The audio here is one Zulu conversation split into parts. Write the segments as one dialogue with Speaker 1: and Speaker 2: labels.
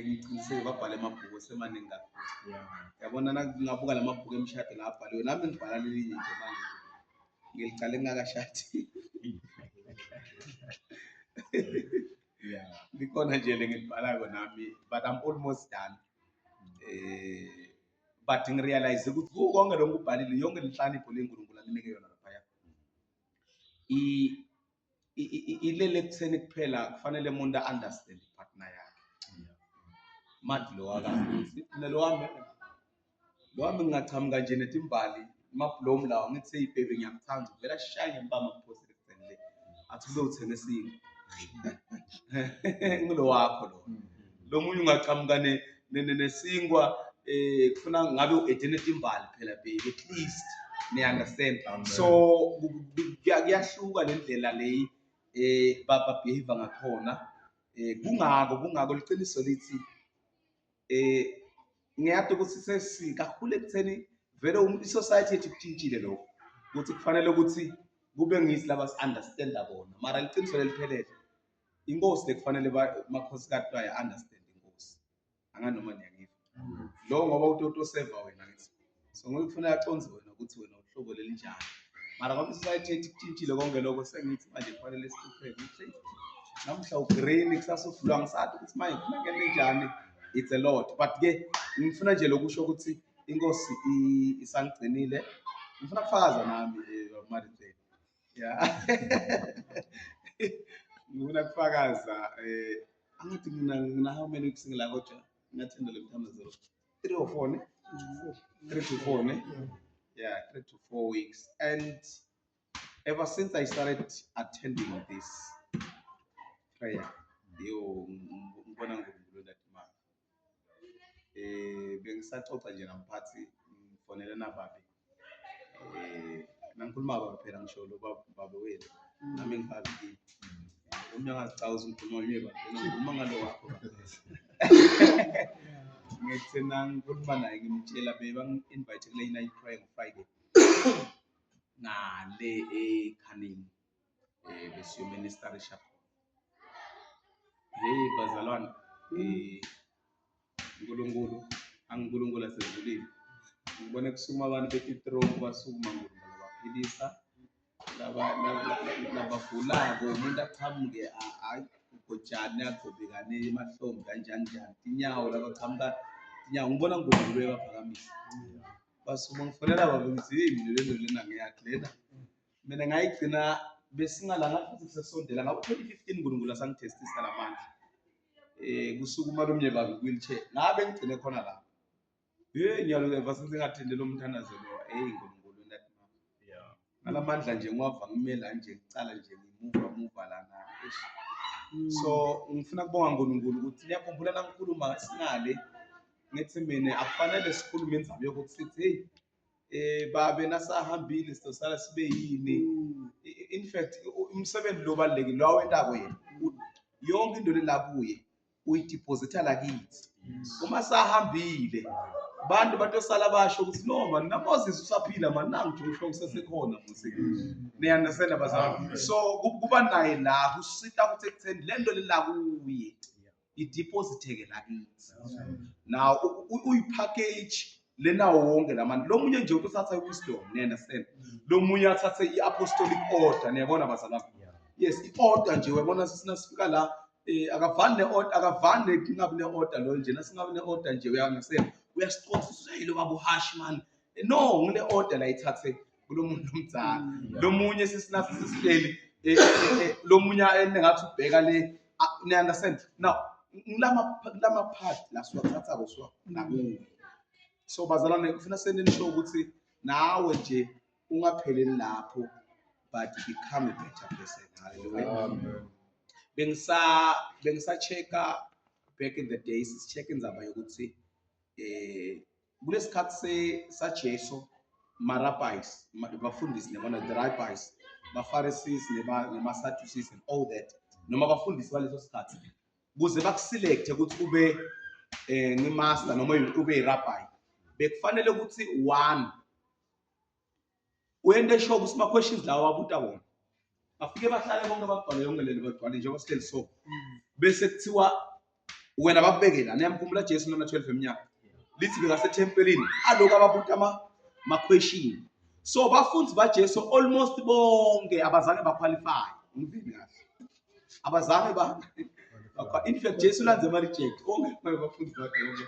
Speaker 1: ngiyaqiniseka babhale amabhuku semaningi kakhulu. Yabona ngabuka lamabhuku emshado la abhaliwe nami ngibhala lelinye nje manje. Ngilicale ngakashadi. Likhona nje lengibhalayo nami but I'm almost done. But ngirealize ukuthi konke lokho ubhalile yonke inhlonipho leNkulunkulu akunike yona lapha. Ilele kutheni kuphela kufanele umuntu understand partner yakhe. Manje lo akazi lo wami ngingachamuka nje netimbali mabhlom lawo ngithi seyibhebe ngiyakuthanda vela shaya ngempama kuphose kusenle athi kube uthenga esinye ngilo wakho lo munye ungachamuka nesingwa kufuna ngabe uedene timbali phela baby at least ne understand. So kuyahluka lendlela leyi baba behave ngakhona kungako liqiniso lithi ngiyade ukuthi sesikakhulu ekutheni vele isociety yethu kutshintshile lokho ukuthi kufanele ukuthi kube ngisi laba understand bona mara liqiniso leliphelele inkosi lekufanele makhosikazi baye understand inkosi anganoma niyangiva lo ngoba uToto server wena ngithi so ngikufuna yaconze wena ukuthi wena uhlobo lelinjani mara ngoba isociety yethu kutshintshile konke lokho sengithi manje kufanele siqhubeke ngithi namhla ugreen kusasa ufulwa ngisathi ukuthi manje kufuna ngene njani. It's a lot but ke ngifuna nje lokusho ukuthi inkosi isangcinile ngifuna kufakaza nami Marite ngifuna kufakaza angithi ngina how many weeks ngila kodwa ngathenda le mthamazelo 3 or 4 ne 3 to 4 ne 3 to 4 weeks and ever since I started attending this prayer ngibona ngikulo that bengisaxoxa nje namphathi ngifonela nababe nangikhuluma baba phela ngisho lo baba wethu nami ngibabi umnyangazicawu ngikhuluma yeba ngikhuluma ngalo wakho ngithi nangikhuluma naye ngimtshela beba-invite kule night prayer Friday ngale eKhanini besiyoministerisha bazalwane uNkulunkulu asezulwini ngibone kusukuma abantu bePetrol basukuma ngolunga labaphilisa labagulako umuntu aqhamuke hayi ugojane agobekane emahlombe kanjani inyawo labachamuka inyawo ngibona ngolungu lwebaphakamisa basukuma ngifonela baba ngithi mina lena ngiyakhi lena mina ngayigcina besingalanga futhi sesondela ngabo 2015 uNkulunkulu asangitestisa lamandla kusukuma lomnye baba wheelchair ngabe ngigcine khona la ngiyalo evasenze ngathende lo mthanazelo uNkulunkulu ndathi ngalamandla nje ngiwava ngimela nje ngicala nje ngimuva lana so ngifuna kubonga uNkulunkulu ukuthi niyakhumbula nangikhuluma singale ngithi mina akufanele sikhulume indzaba yokuthi sithi hey babe nasahambile sitosala sibe yini in fact umsebenzi lo balekile lo wendako yena yonke into lela kuye uyideposita la kithi uma sahambile abantu batosala basho ukuthi no man naMoses usaphila man nangi Joshua usesekhona musi niyanasena abazalwane so kuba naye la kusita ukuthi ekutheni lento lela kuye idepositeke la kithi now uyipackage lena wonke lamantu lo munye nje uthatha iwisdom niyanasena lo munye athathe iapostolic order niyabona abazalwane yes iorder nje uyabona sisifika la akavani neorder akavani ngingabe neorder lo nje nasingabe neorder nje uyangasena uyasiqondiswa yilo baba uHashman no ngile order la ithathe kulomuntu omdzala lo munye sisihleli lo munye engathi ubheka le ni understand now ngilama part la siwathatha kuswa nakuwe so bazalwane kufuna senisho ukuthi nawe nje ungapheleli lapho but become a better person. Hallelujah. Bengisa checka back in the days check indzaba yokuthi kulesikhathi saJesu rabbis bafundisi nebona the rabbis Pharisees nema-Sadducees and all that noma bafundisi baleso sikhathi kuze bakuselect ukuthi ube ngimaster noma ube irabbi bekufanele ukuthi one wende sure ukuthi ma questions lawo wabuta wona bafike bahlale bonke bagcwale yonke lelo bagcwale njengoba sihleli so bese kuthiwa wena bakubekela niyamkhumbula Jesu noma 12 eminyaka lithi bekasethempelini aloko ababuta ama-question. So bafundisi baJesu almost bonke abazange baqualify ngivini kahle abazange in fact Jesu lanze ama-reject bonke bafundisi bakhe bonke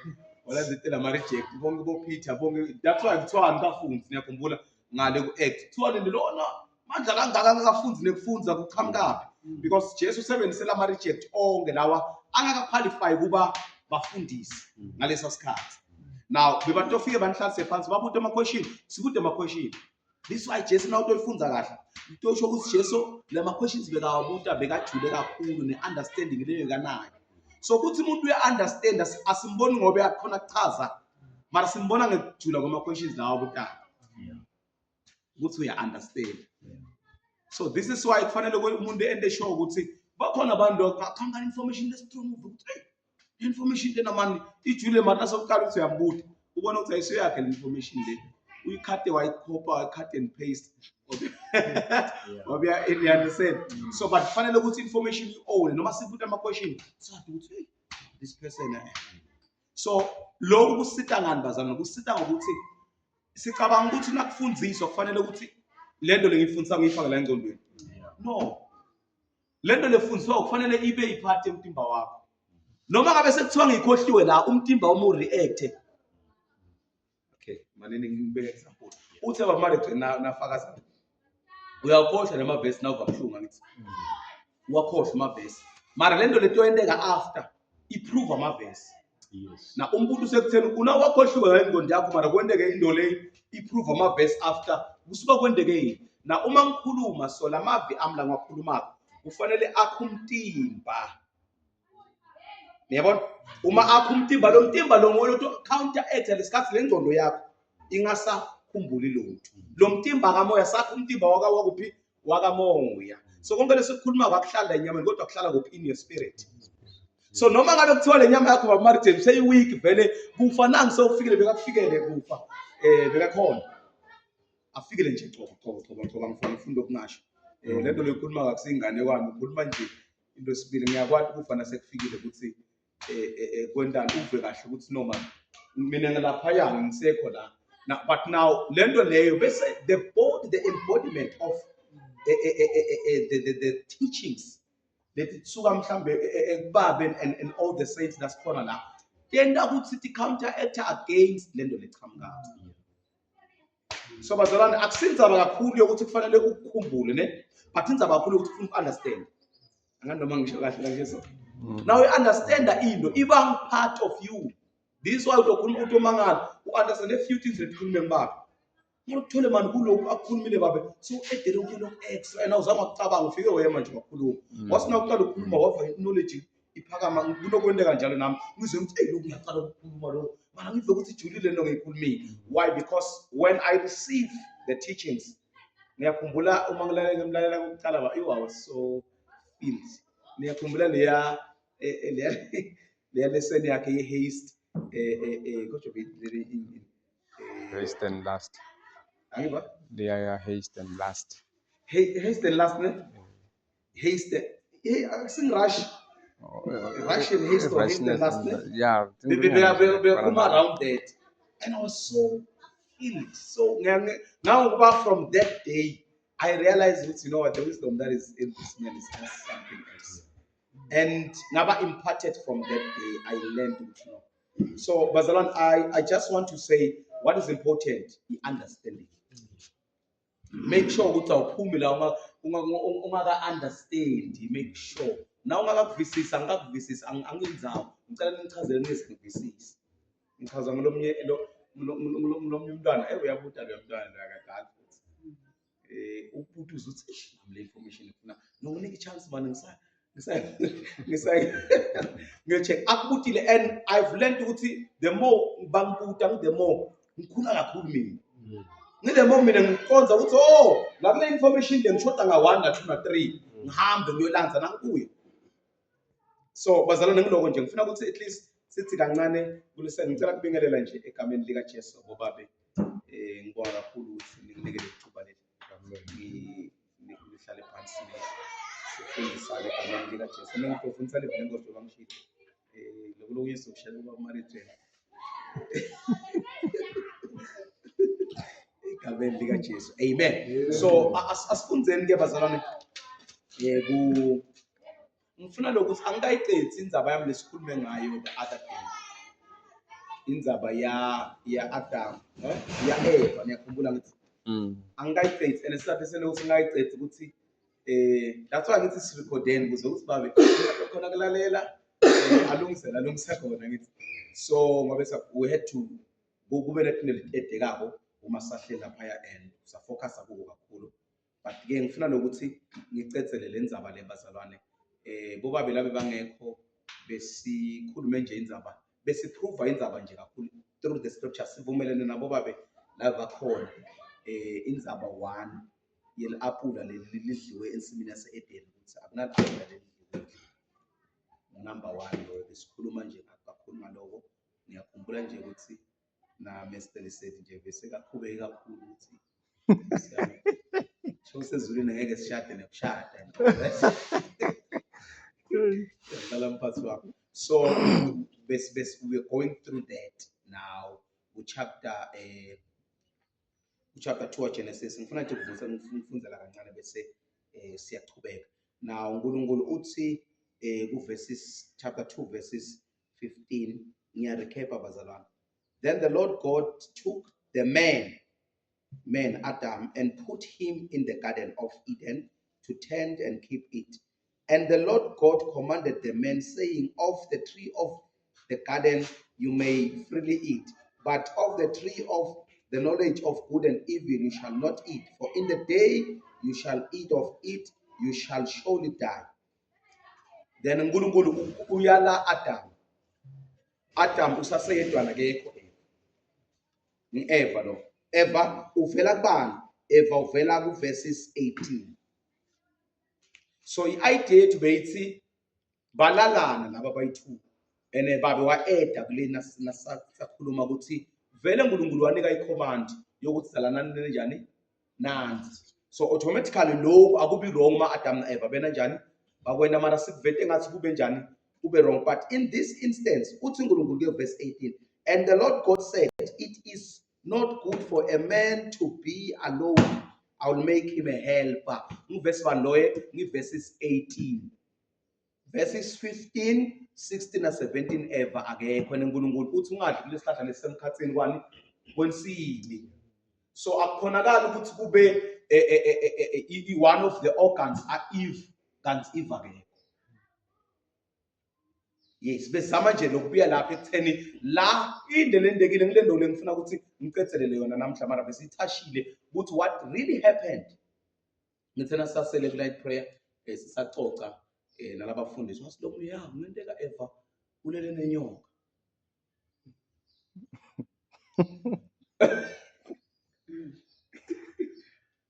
Speaker 1: walanzetela ama-reject bonke boPeter bonke. That's why kuthiwa nikafundisi niyakhumbula ngale ku-Act kuthiwa lona mandla kangaka angakafunzi nekufunza kuqhamukaphi because Jesu usebenzisela ama-reject onke lawa angakaqualify kuba bafundisi ngalesa sikhathi. Now bebantu ofike banihlalise phansi babuta ama-question sibude ama-question. This is why Jesu na utoyifunza kahle utosho ukuthi Jesu lama-questions bekawabuta bekajule kakhulu ne-understanding leyo kanayo. So kuthi umuntu uya-understand asimboni ngoba yakhona kuchaza mara simbona ngekujula kwama-questions lawa abutayo ukuthi uya-understand. So this is why kufanele umuntu ende sure ukuthi bakhona abantu akhanga information lestrong ukuthi information lena mani ijule mara sokuqala ukuthi uyambuta ubona ukuthi ayisiyo yakhe le information le uyikhathe wayikopa wayicut and paste ngoba you understand. So but kufanele ukuthi information you-own noma sibuta ama-question sathi ukuthi this person so lokhu kusita ngani bazana kusita ngokuthi sicabanga ukuthi nakufundziswa kufanele ukuthi lento lengifundisa ngiyifaka la engqondweni. No, lento lefundiswa kufanele ibe iphathi emtimba wakho noma ngabe sekuthiwa ngikhohliwe la umtimba wami react. Okay manini ngibeke example uthi abamare nafakaza uyakhohlwa nama-verse na uvabuhlungu ngithi wakhohlwa ama-verse mara lento letoyendeka after iprove ama-verse. Yes. Na umuntu usekutheni unawakhohliwe engqondo yakho mara kwendeke into le iprove ama-verse after kusuka kwendeke yini. Na uma ngikhuluma so lamavi ami la ngiwakhulumako kufanele akho umtimba. Yabona uma akho umtimba lo mtimba lo ngoto counteract lesikhathi lengqondo yakho ingasakhumbuli lutho. Lo mtimba kamoya sakho umtimba wakuphi wakamoya. So konke lesikukhuluma kwakuhlala enyameni kodwa kuhlala kuphi in your spirit. So noma ngabe kuthiwa le nyama yakho bamaritheni seyiweak vele kufa nangi sewufikile bekakufikele kufa bekakhona afikele nje ngoba ngifunda okungasho lento lekhuluma kakusingane kwami ukhuluma nje into esibili ngiyakwazi ukufa nasekufikile ukuthi kwendalo uve kahle ukuthi noma mina ngalapha yangi ngisekho la. But now lento leyo bese the embodiment of the teachings lethi tsuka mhlambe ekubabe and all the saints that's khona la tenda ukuthi sithi counteract against lento leqhamukayo. So bazalwane akusinzaba kakhulu ukuthi kufanele ukukhumbule ne but inzaba kakhulu ukuthi ufuna understand anganoma ngisho kahle kanje so now you understand into iba part of you. This is why utokhuluma utomangala u-understand a few things lekhulume ngibaba ngokuthole manje kulokhu akukhulumile babe so edele ukelo extra and awuzange ukucabanga ufike wena manje wakhuluma wasina uqala ukukhuluma wava knowledge iphakama kunokwendeka njalo nami ngizwe ukuthi hey lokhu ngiyaqala ukukhuluma lo mana ngive ukuthi ijulile nto ngiyikhulumile. Why? Because when I receive the teachings ngiyakhumbula uma ngilalela kokuqala ba I was so filled. Ngiyakhumbula leya lesson yakhe ye-haste kodwa
Speaker 2: haste and last.
Speaker 1: Angiba?
Speaker 2: They are haste and last.
Speaker 1: Haste and last, ne? Haste. Sing rush. Rush and haste or haste and last, ne?
Speaker 2: Yeah.
Speaker 1: We come around that. And I was so filled. So now from that day, I realized that, you know what, the wisdom that is in this man is just something else. And never imparted from that day, I learned to know. So, Bazalan, I just want to say what is important, the understanding. Make sure ukuthi awuphumile ungaka understand, make sure. Na ungakakuvisisa angikakuvisisa angenzanga. Ngicela nichazele ngesingivisisa. Ngichaza ngolomnye umntwana uyabuta lo mntwana akadala futhi. Ubuthi uzuthi le information ngifuna nokunika chance manje ngicheck akubutile and I've learned ukuthi the more bangibuta the more ngikhula kakhulu mina. Ngile more mina ngiqonza ukuthi la kule information le ngishoda nga1 na2 na3 ngihambe ngiyolanza nangibuye. So bazalwane ngiloko nje ngifuna ukuthi at least sithi kancane kuleseni ngicela kubingelela nje egameni lika Jesu bobabe ngibonga kakhulu ukuthi ninginike lethuba leli ngihlale phansi sifundisane egameni lika Jesu ngifundisa le nkonzo bangishilo Lokhu izoshela uba marriage. Egameni likaJesu. Amen. So asifundzeni ke bazalwane ngifuna lokuthi angikayicethi indzaba yami lesikhulume ngayo the other day. Indzaba ya Adam, ya Eva, ngiyakhumbula ngithi angikayicethi and isizathu selokuthi ngikayicethi ukuthi that's why ngithi sirecordeni ukuze ukuthi babe khona kulalela alungisa khona ngithi. So ngobe we had to kube nephinde edekako uma sahle lapha and safocus kuko kakhulu. But ke ngifuna lokuthi ngicetsele lenzaba le bazalwane bobabe labe bangekho besikhulume nje indzaba besiprove indzaba nje kakhulu through the scriptures sivumelene nabo babe laba bakhona indzaba 1 yeli-apula leli lidliwe ensimini yase-Eden ukuthi akunal-apula leli number 1 lo besikhuluma nje kakhulu ngaloko. Ngiyakhumbula nje ukuthi na Mr. Liseti nje bese kakhubeke kakhulu ukuthi so sezulwini ngeke sishade nekushada. So we're going through that now chapter 2 Genesis. Ngifuna nje ukufundzela kancane bese siyaqhubeka. Now uNkulunkulu uthi verses chapter 2 verses 15 ngiyarecap abazalwane. Then the Lord God took the man Adam and put him in the garden of Eden to tend and keep it. And the Lord God commanded the man, saying, of the tree of the garden you may freely eat, but of the tree of the knowledge of good and evil you shall not eat, for in the day you shall eat of it, you shall surely die. Then uNkulunkulu uyala Adam usaseyedwana kekho Eva lo. Eva uvela kubani? Eva uvela ku verses 18. So i-idea to beyithi balalana laba bayi2 and babe wa-eda kulena sakhuluma ukuthi vele uNkulunkulu wanika icommand yokuthi zalanani njani nanzi. So automatically lokho akubi wrong ma Adam na Eva bena njani bakwena mara sikuvete engathi kube njani kube wrong. But in this instance uthi uNkulunkulu ke verse 18, and the Lord God said, it is not good for a man to be alone, I will make him a helper. Verse 1 loye verses 18, verses 15, 16 and 17 Eva akekho uNkulunkulu uthi ungadli lesihlahla lesemkhathini kwani kwensini. So akukhonakala ukuthi kube one of the organs are Eve kanti Eve akekho. Yes, besama nje lokubuya lapha ekutheni la indlela endekile ngilendo le ngifuna ukuthi ngicethelele yona namhla mara bese ithashile ukuthi what really happened. Ngithena sasele ku light prayer sisacoca nalabafundisi wasiloku ngenteka Eva ulele nenyoka.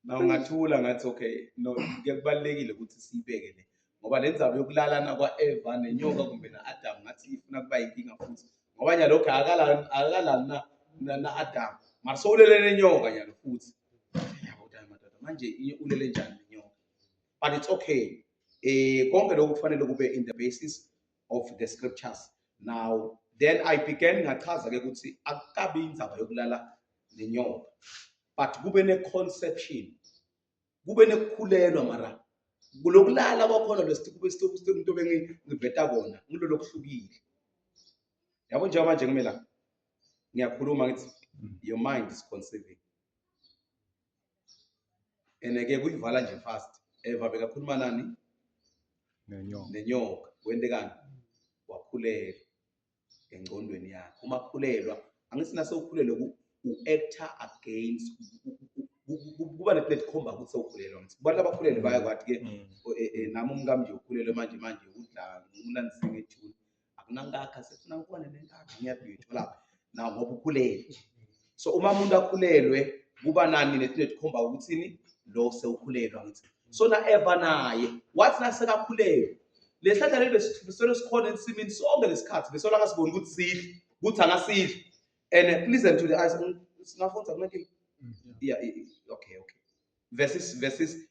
Speaker 1: Now ngathula ngathi okay no kubalekile ukuthi siyibeke le ngoba lenzaba yokulalana kwa-Eva nenyoka kumbe na-Adam ngathi ifuna kuba inkinga futhi ngoba nyalokho akalalana na-Adam mara sowulele nenyoka nyalo futhi madoda manje ulele njani nenyoka. But it's okay. Konke lokhu kufanele kube in the basis of the scriptures. Now then I began ngachaza ke ukuthi akukabi indzaba yokulala nenyoka but kube ne-conception, kube nekukhulelwa mara kulokulala kwakhona lesithi kube umuntu bengiveta kona ngilo lokuhlukile. Yabo njengoba manje ngimela ngiyakhuluma ngithi your mind is conceiving and ke kuyivala nje fast. Eva bekakhuluma nani? Nenyoka. Wende kani? Wakhulelwa engqondweni yakhe. Uma khulelwa angisina sewukhulelwe u-actor against kuba neplate-khomba ukuthi sewukhulelwa. Kubantu abakhulelwe bayakwazi ke nami umkami nje ukhulelwe manje udla unandise ngejuli akunangakha sefuna ukuba nentanga ngiyabuyithola nawo ngoba ukhulelwe. So uma umuntu akhulelwe kuba nani neplate-khomba ukuthini lo sewukhulelwa ngithi. So na Eva naye wathi nasekakhulelwe lesihlahla leli besisolo sikhona ensimini sonke lesikhathi besola ngasiboni ukuthi sidle ukuthi angasidli. And listen to the eyes. Singafunda kunenkinga. Yeah, okay. Verses verse 6.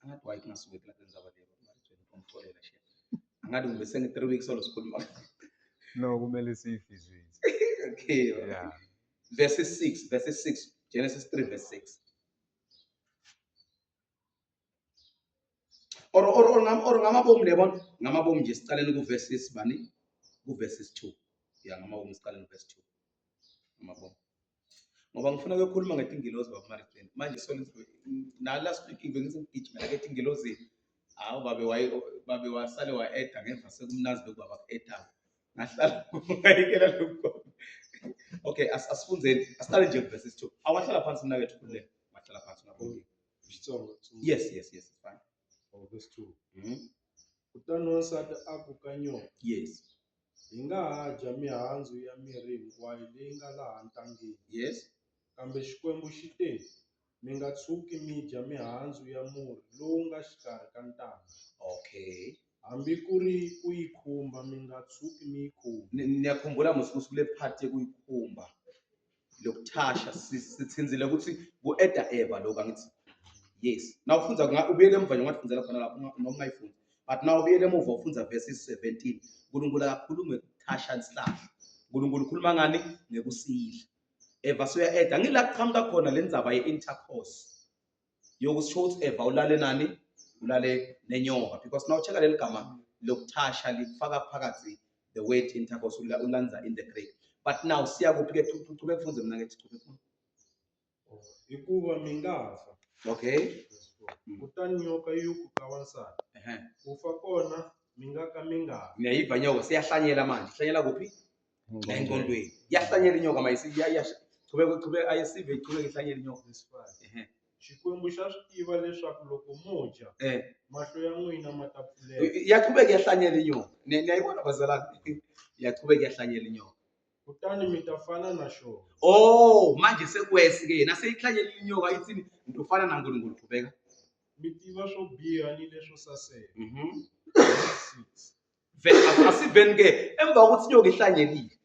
Speaker 1: Angathi why kungasubeki la ndzaba le. ngifonela shit. Angathi ngibe sengi 3 weeks solo sikhuluma.
Speaker 2: No, kumele siyifizise.
Speaker 1: Okay.
Speaker 2: Yeah.
Speaker 1: Verse 6. Genesis 3 verse 6. Or ngamabomu lebona, ngamabomu nje sicaleni ku verses bani? Ku verses 2. Yeah, ngamabomu sicaleni verse 2. Ngamabomu. Ngoba ngifuna ukukhuluma ngetingilozi babuMariten. Manje na last week bengizigijima ngetingilozi. Hawu babe wasale wa-eda ngemva sekumnazi bekubaba ku-eda. Ngahlala ngayikela lokho. Okay, asifunzeni. Asiqale nje verses 2. Awahlala phansi mina kethu kuhle. Wahlala phansi ngabonke. Yes, it's fine.
Speaker 3: Verse 2.
Speaker 1: Mhm.
Speaker 3: Kutani wansati a ku ka nyoka,
Speaker 1: Yes.
Speaker 3: hi nga ha dya mihandzu ya miri hinkwayo leyi nga laha ntangeni.
Speaker 1: Yes.
Speaker 3: Kambe Xikwembu xi te, mi nga tshuki mi dya mihandzu ya murhi lowu nga xikarhi ka ntanga.
Speaker 1: Okay.
Speaker 3: Hambi ku ri ku yi khumba mi nga tshuki mi yi khumba.
Speaker 1: Niyakhumbula musuku kule part ekuyikhumba. Lokuthasha sithinzile ukuthi ku-Eda Eva lokho angithi. Yes. Now ufunza ubuyele emva nje ungafundzela khona lapho noma ungayifundi. But now ubuyele emuva ufunza verses 17. uNkulunkulu akakhulumi ngekuthasha isihlahla. uNkulunkulu ukhuluma ngani? Ngekusidla. Eva soya-eda ngila kuqhamuka khona le ndzaba ye-intercourse. Yokusho ukuthi Eva ulale nani? Ulale nenyoka. Because now check leli gama lokuthasha lifaka phakathi the word intercourse ulanza in the Greek. But now siya kuphi ke uqhubeka kufunze mina ngithi uqhubeka.
Speaker 3: Hikuva mi nga fa.
Speaker 1: Okay.
Speaker 3: Kutani nyoka yi ku ka wansati. Ku fa kona mi nga ka mi nga fi.
Speaker 1: Niyayiva nyoka siyahlanyela manje. Hlanyela kuphi? La engqondweni. Yahlanyela inyoka mayisi qhubeka ayisive iqhubeka ihlanyela inyoka.
Speaker 3: Xikwembu xa swi tiva leswaku loko mo dya, mahlo ya n'wina ma ta pfuleka.
Speaker 1: Yaqhubeka yahlanyela inyoka. Niyayibona bazalwane. Yaqhubeka yahlanyela inyoka.
Speaker 3: Kutani mi ta fana na xona.
Speaker 1: Oh, manje sekwesi ke yena seyihlanyela inyoka ithini ntofana na uNkulunkulu qhubeka.
Speaker 3: Mi tiva swo biha ni leswo saseka.
Speaker 1: Asiveni ke emva kokuthi inyoka ihlanyelile.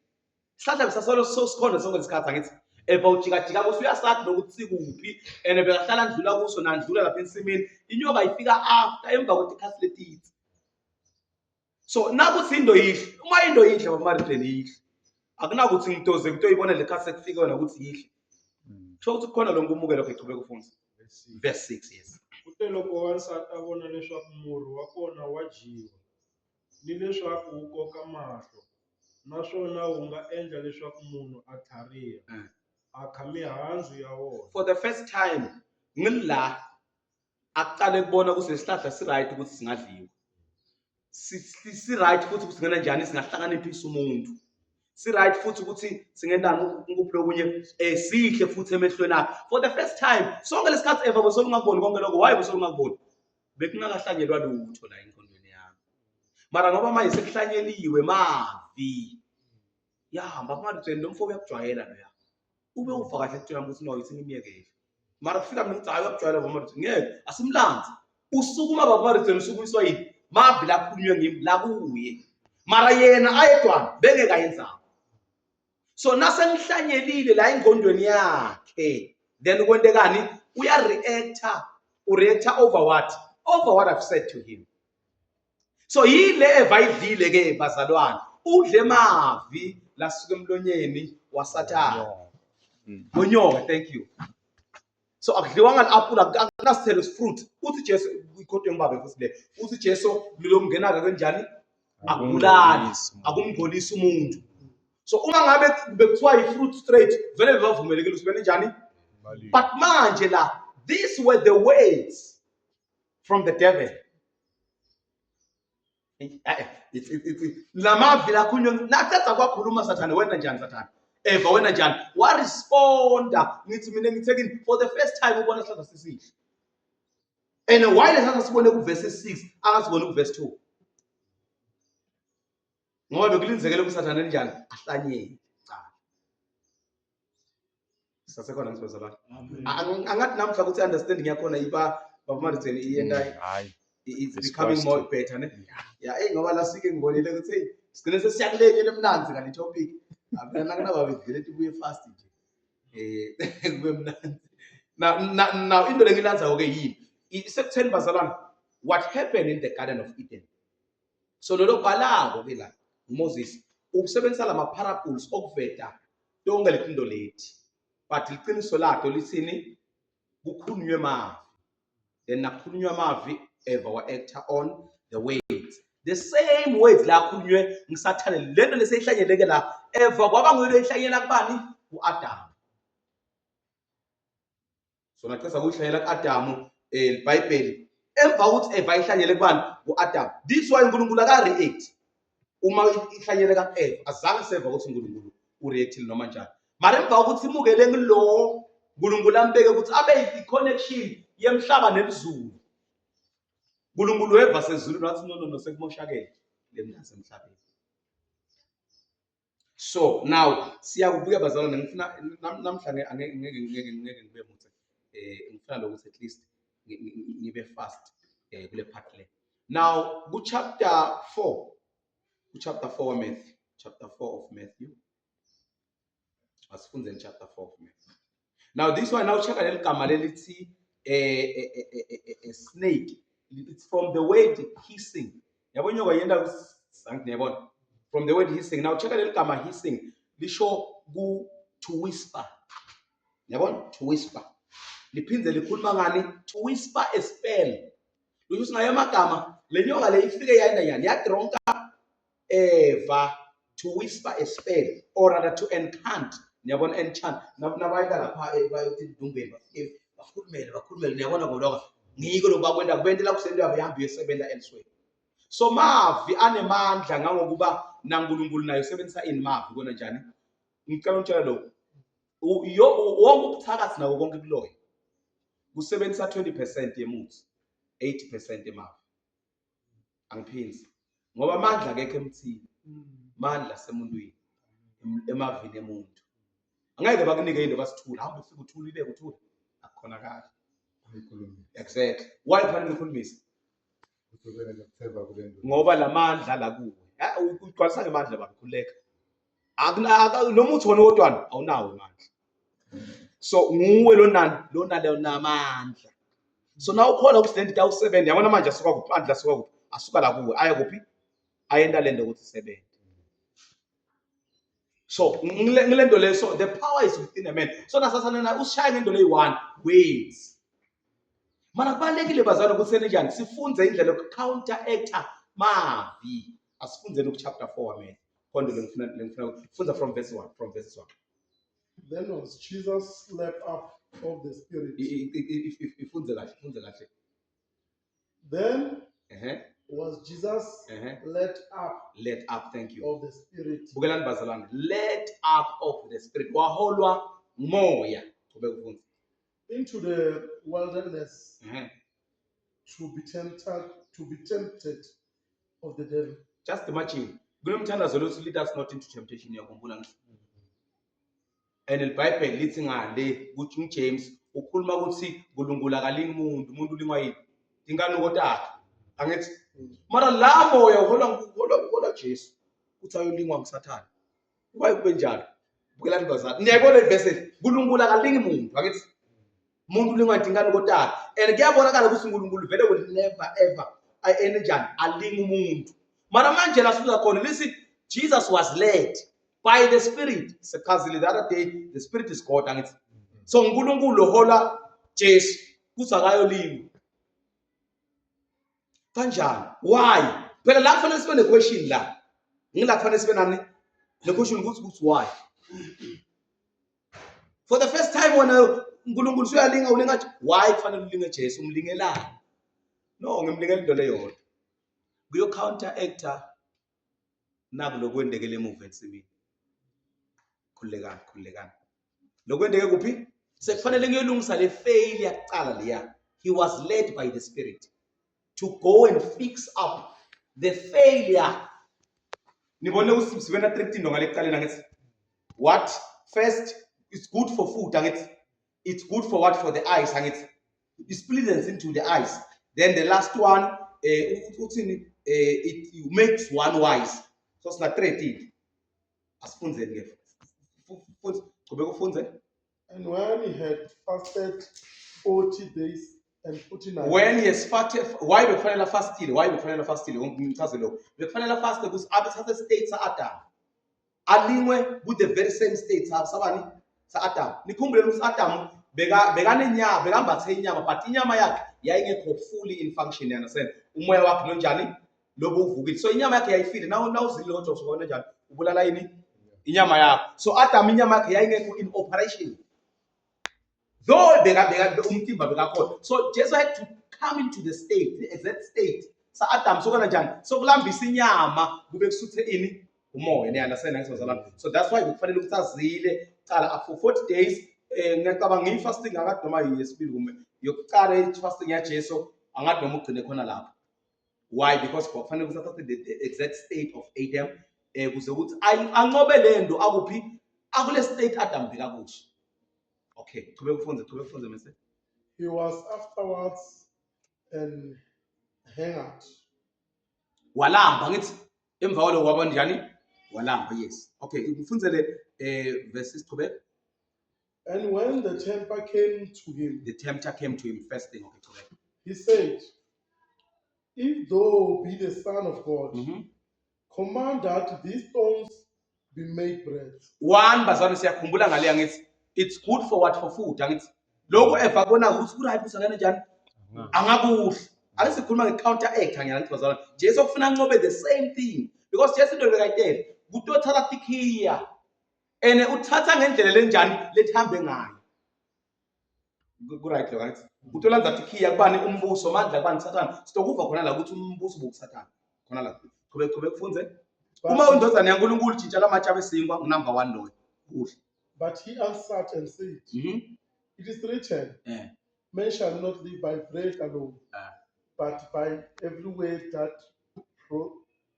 Speaker 1: Sihlahla bisasolo sikhona sonke isikhathi angithi eva ujika kuso uyasathi nokuthi sikuphi ene bekahlala ndlula kuso nandlula lapha ensimini inyoka ifika after emva kokuthi ikhasi letithi. So nakuthi into yihle uma into yihle babuMariten yihle. Akunakuthi ngitoze into oyibona le khasi sekufika wena ukuthi yihle. Sho ukuthi kukhona lo nkumukelo ke qhubeka ufunze. Verse 6 yes.
Speaker 3: Kute loko wansati a vona leswaku murhi wa kona wa dyiwa ni leswaku wu koka mahlo naswona wu nga endla leswaku munhu a tlhariha a kha mihandzu ya wona.
Speaker 1: For the first time ngila aqale kubona ukuthi lesihlahla si right ukuthi singadliwa. Si right futhi ukuthi singena njani singahlakaniphisa umuntu. Si right futhi ukuthi singendani ukuphi lokunye sihle futhi emehlweni akhe. For the first time sonke lesikhathi Eva bosolungakuboni konke lokho why bosolungakuboni? Bekungakahlanyelwa lutho la enkondweni yami. Mara ngoba manje sekuhlanyeliwe mavi. Yahamba babuMariten nomfo uyakujwayela lo ya. Ube uva kahle ekutshela ukuthi no yithi ngimiyekele. Mara kufika mina ngithi hayi uyakujwayela babuMariten ngeke asimlanzi. Usukuma babuMariten usukumiswa yini? Mavi lakhulunywe ngimi la kuye. Mara yena ayedwana bengeke ayenzanga. So nasengihlanyelile la engqondweni yakhe then kwentekani ureacta over what? Over what I've said to him. So yile Eva idlile ke bazalwane udle mavi lasuka emlonyeni wasathana. Nonyoka thank you. So akudliwanga i-apple akunasithelo fruit. Uthi Jesu ikhodo ngibabe futhi le. Uthi Jesu lilomngena ke kanjani? Akubulali, akumngcolisi umuntu. So uma ngabe bekuthiwa i-fruit straight vele bebavumelekile usibene njani? But manje la these were the words from the devil. Lamavi lakhulunywa naqeda kwakhuluma Sathane wena njani Sathane? Eva wena njani? Wa responda ngithi mina ngithekini for the first time ubona isihlahla sisihle. And why lesatha sibone ku verse 6 akasibone ku verse 2? Ngoba bekulinzekele kuSathane njani? Ahlanyele. Cha. Sasekhona ngisibazalwane. Angathi namhla ukuthi understanding yakhona iba babuMariten iyenda
Speaker 2: Hayi.
Speaker 1: it's becoming more better ne. Yeah, ngoba la sike ngibonile ukuthi hey sigcine sesiyakulenyela emnanzi ngale topic. Abana kunaba bevele tibuye fast nje. Kube mnanzi. Now into lengilanza ke yini? Isekutheni bazalwane what happened in the Garden of Eden? So lolo bhalako ke la uMoses ukusebenzisa lama parables okuveta lonke lento lethi. But liqiniso lakho lithini? Kukhulunywe mavi. Then nakhulunywa mavi Eva wa-actor on the words. The same words la khulunywe ngisathane lento leseyihlanyeleke la Eva kwaba nguyilo ehlanyela kubani? Ku-Adam. So nacesa kuyihlanyela ku-Adam iBhayibheli emva ukuthi Eva ihlanyele kubani? Ku-Adam. This why uNkulunkulu aka-react uma ihlanyele ka-Eva. Azange seva ukuthi uNkulunkulu ureactile noma njani. Mara emva ukuthi imukele ngilo uNkulunkulu ambeke ukuthi abe i-connection yemhlaba nezulu. uNkulunkulu weva sezulu wathi no sekumoshakele le mnasi emhlabeni. So now siyakubuka bazalwane ngifuna namhlanje ngeke ngibe muthi ngifuna lokuthi at least ngibe fast kule part le. Now ku chapter 4 of Matthew, chapter 4 of Matthew. Asifunde chapter 4 of Matthew. Now this one now check leli gama lelithi a snake. It's from the word hissing. Yabona kwayenda sangi yabona. From the word hissing. Now check leli gama hissing. Lisho to whisper. Yabona? To whisper. Liphindze likhuluma ngani? To whisper a spell. Lusho ngayo amagama lenyoka le ifike yayina yani yadronka Eva to whisper a spell or rather to enchant. Niyabona enchant. Nabayida lapha bayothi dumbeni bafike bakhulumele niyabona kodwa ngiko lobakwenda kubendela kusento yabo yambi yesebenza elsewhere. So mavi anemandla ngangokuba naNkulunkulu nayo sebenzisa ini mavi kona njani? Ngicela ukutshela lo wonke ubuthakathi nako konke kuloyo kusebenzisa 20% yemuthi 80% emavi. Angiphindzi ngoba amandla akekho emthini, mandla semuntwini emavini emuntu. Angeke bakunike into basithula hamba ufike uthulile uthula akukhona kahle. Exactly. Why kufanele ngikhulumise? Ngoba lamandla la kuwe. Ugcwalisa ngemandla bakhuleka. Nomuthi wona wodwana awunawo amandla. So nguwe lo namandla. So now ukholwa ukuthi lento awusebenza yabona manje asuka kuphi amandla asuka kuphi? Asuka la kuwe aya kuphi? Ayenda lento ukuthi isebenze. So ngilendo le so the power is within a man. So nasasana usishaya ngento leyi1 ways. Mana kubalekile bazalwane ukuthi senjani sifunze indlela yoku-counteract mavi. Asifunze ku chapter 4 amen. Konke ngifuna kufunza from verse 1.
Speaker 4: Then was Jesus left up of the spirit.
Speaker 1: Ifunze kahle.
Speaker 4: Then was Jesus let up
Speaker 1: thank you
Speaker 4: of the spirit.
Speaker 1: Bukelani bazalwane, let up of the spirit. Waholwa moya.
Speaker 4: Into the wilderness to be tempted of the devil.
Speaker 1: Just imagine. Kunomthandazo lothi lead us not into temptation yakhumbula ngithi. And iBhayibheli lithi ngale kuthi uJames ukhuluma ukuthi uNkulunkulu akalingi umuntu ulingwa yini? Ingane kodwa angithi mara la moya uhola Jesu uthi ayolingwa nguSathane. Why kube njalo? Bukelani bazalwane. Niyayibona iverse uNkulunkulu akalingi umuntu angithi umuntu ulingwa ingane kodwa and kuyabonakala ukuthi uNkulunkulu vele will never ever enjani alingi umuntu. Mara manje la suka khona listen Jesus was led by the spirit. Sekhazile the other day the spirit is God angithi. So uNkulunkulu hola Jesu kuzakayolingwa. Kanjani? Why? Phela la kufanele sibe ne-question la. Ngila kufanele sibe nani? Ne-question ukuthi why? For the first time when uNkulunkulu uyalinga ulinga why kufanele ulinge Jesu umlingelani? No, ngimlingela into leyo. Kuyo counteract nakulokwendekele emuva ensimini. Khulekani. Lokwendeke kuphi? Sekufanele ngiyolungisa le failure yakucala leya. He was led by the spirit to go and fix up the failure. Nibone ukuthi sibena 13 ngale kuqaleni angithi. What? First, it's good for food angithi. It's good for what? For the eyes angithi. It's pleasant into the eyes. Then the last one it makes one wise. So it's not 13. Asifunze ke. Funze.
Speaker 4: And when he had fasted 40 days and 49.
Speaker 1: When he has fasted, why bekufanele fastile? Why bekufanele fastile? Ngichazele lokho. Bekufanele faste because abe state sa Adam. Alingwe with the very same state sabani sa Adam. Nikhumbule ukuthi Adam bekanenya bekambathe inyama but inyama yakhe yayingekho fully in function, you understand? Umoya wakhe lonjani lobo uvukile. So inyama yakhe yayifile. Now uzile kodwa usukona njani? Ubulala yini? Inyama yakhe. So Adam inyama yakhe yayingekho in operation. Though umtimba bekakhona. So Jesus had to come into the state, the exact state. Sa Adam sokona njani? So kulambisa inyama kube kusuthe ini? Umoya. You understand? So that's why bekufanele ukuthi azile cala for 40 days ngiyacabanga fasting akade noma yesibili kume yokuqala fasting yaJesu angade noma ugcine khona lapha. Why? Because kufanele ukuthi athathe the exact state of Adam kuze ukuthi anqobe lento akuphi akule state Adam bheka kuso. Okay, kufunze mase.
Speaker 4: He was afterwards and hanged.
Speaker 1: Walamba ngithi emva kwalo kwaba njani? Walamba, yes. Okay, ufunzele verses qhubeka.
Speaker 4: And when the tempter came to him,
Speaker 1: The tempter came to him first thing. Okay, qhubeka.
Speaker 4: he said, if thou be the Son of God, command that these stones be made bread.
Speaker 1: One bazalwane siyakhumbula ngale ngithi it's good for what? For food. Angithi lokho eva kona ukuthi kuright usangene njani? Angakudla. Ake sikhuluma nge-counteract ngiyathi bazalwane. Jesu ufuna anqobe the same thing because Jesu into bekayitela kutothatha tikhiya ene uthatha ngendlela lenjani lethambe ngayo. Kuright lo ngathi utolanza tikhiya kubani umbuso mandla kubani Satan. Sitokuva khona la ukuthi umbuso bokusathana. Khona la. Qhubeka kufunze. Uma undozana yaNkulunkulu jitsha lamatsha besingwa number 1 loyo. Kuhle.
Speaker 4: But he answered and said, it is written, man shall not live by bread alone, but by every word that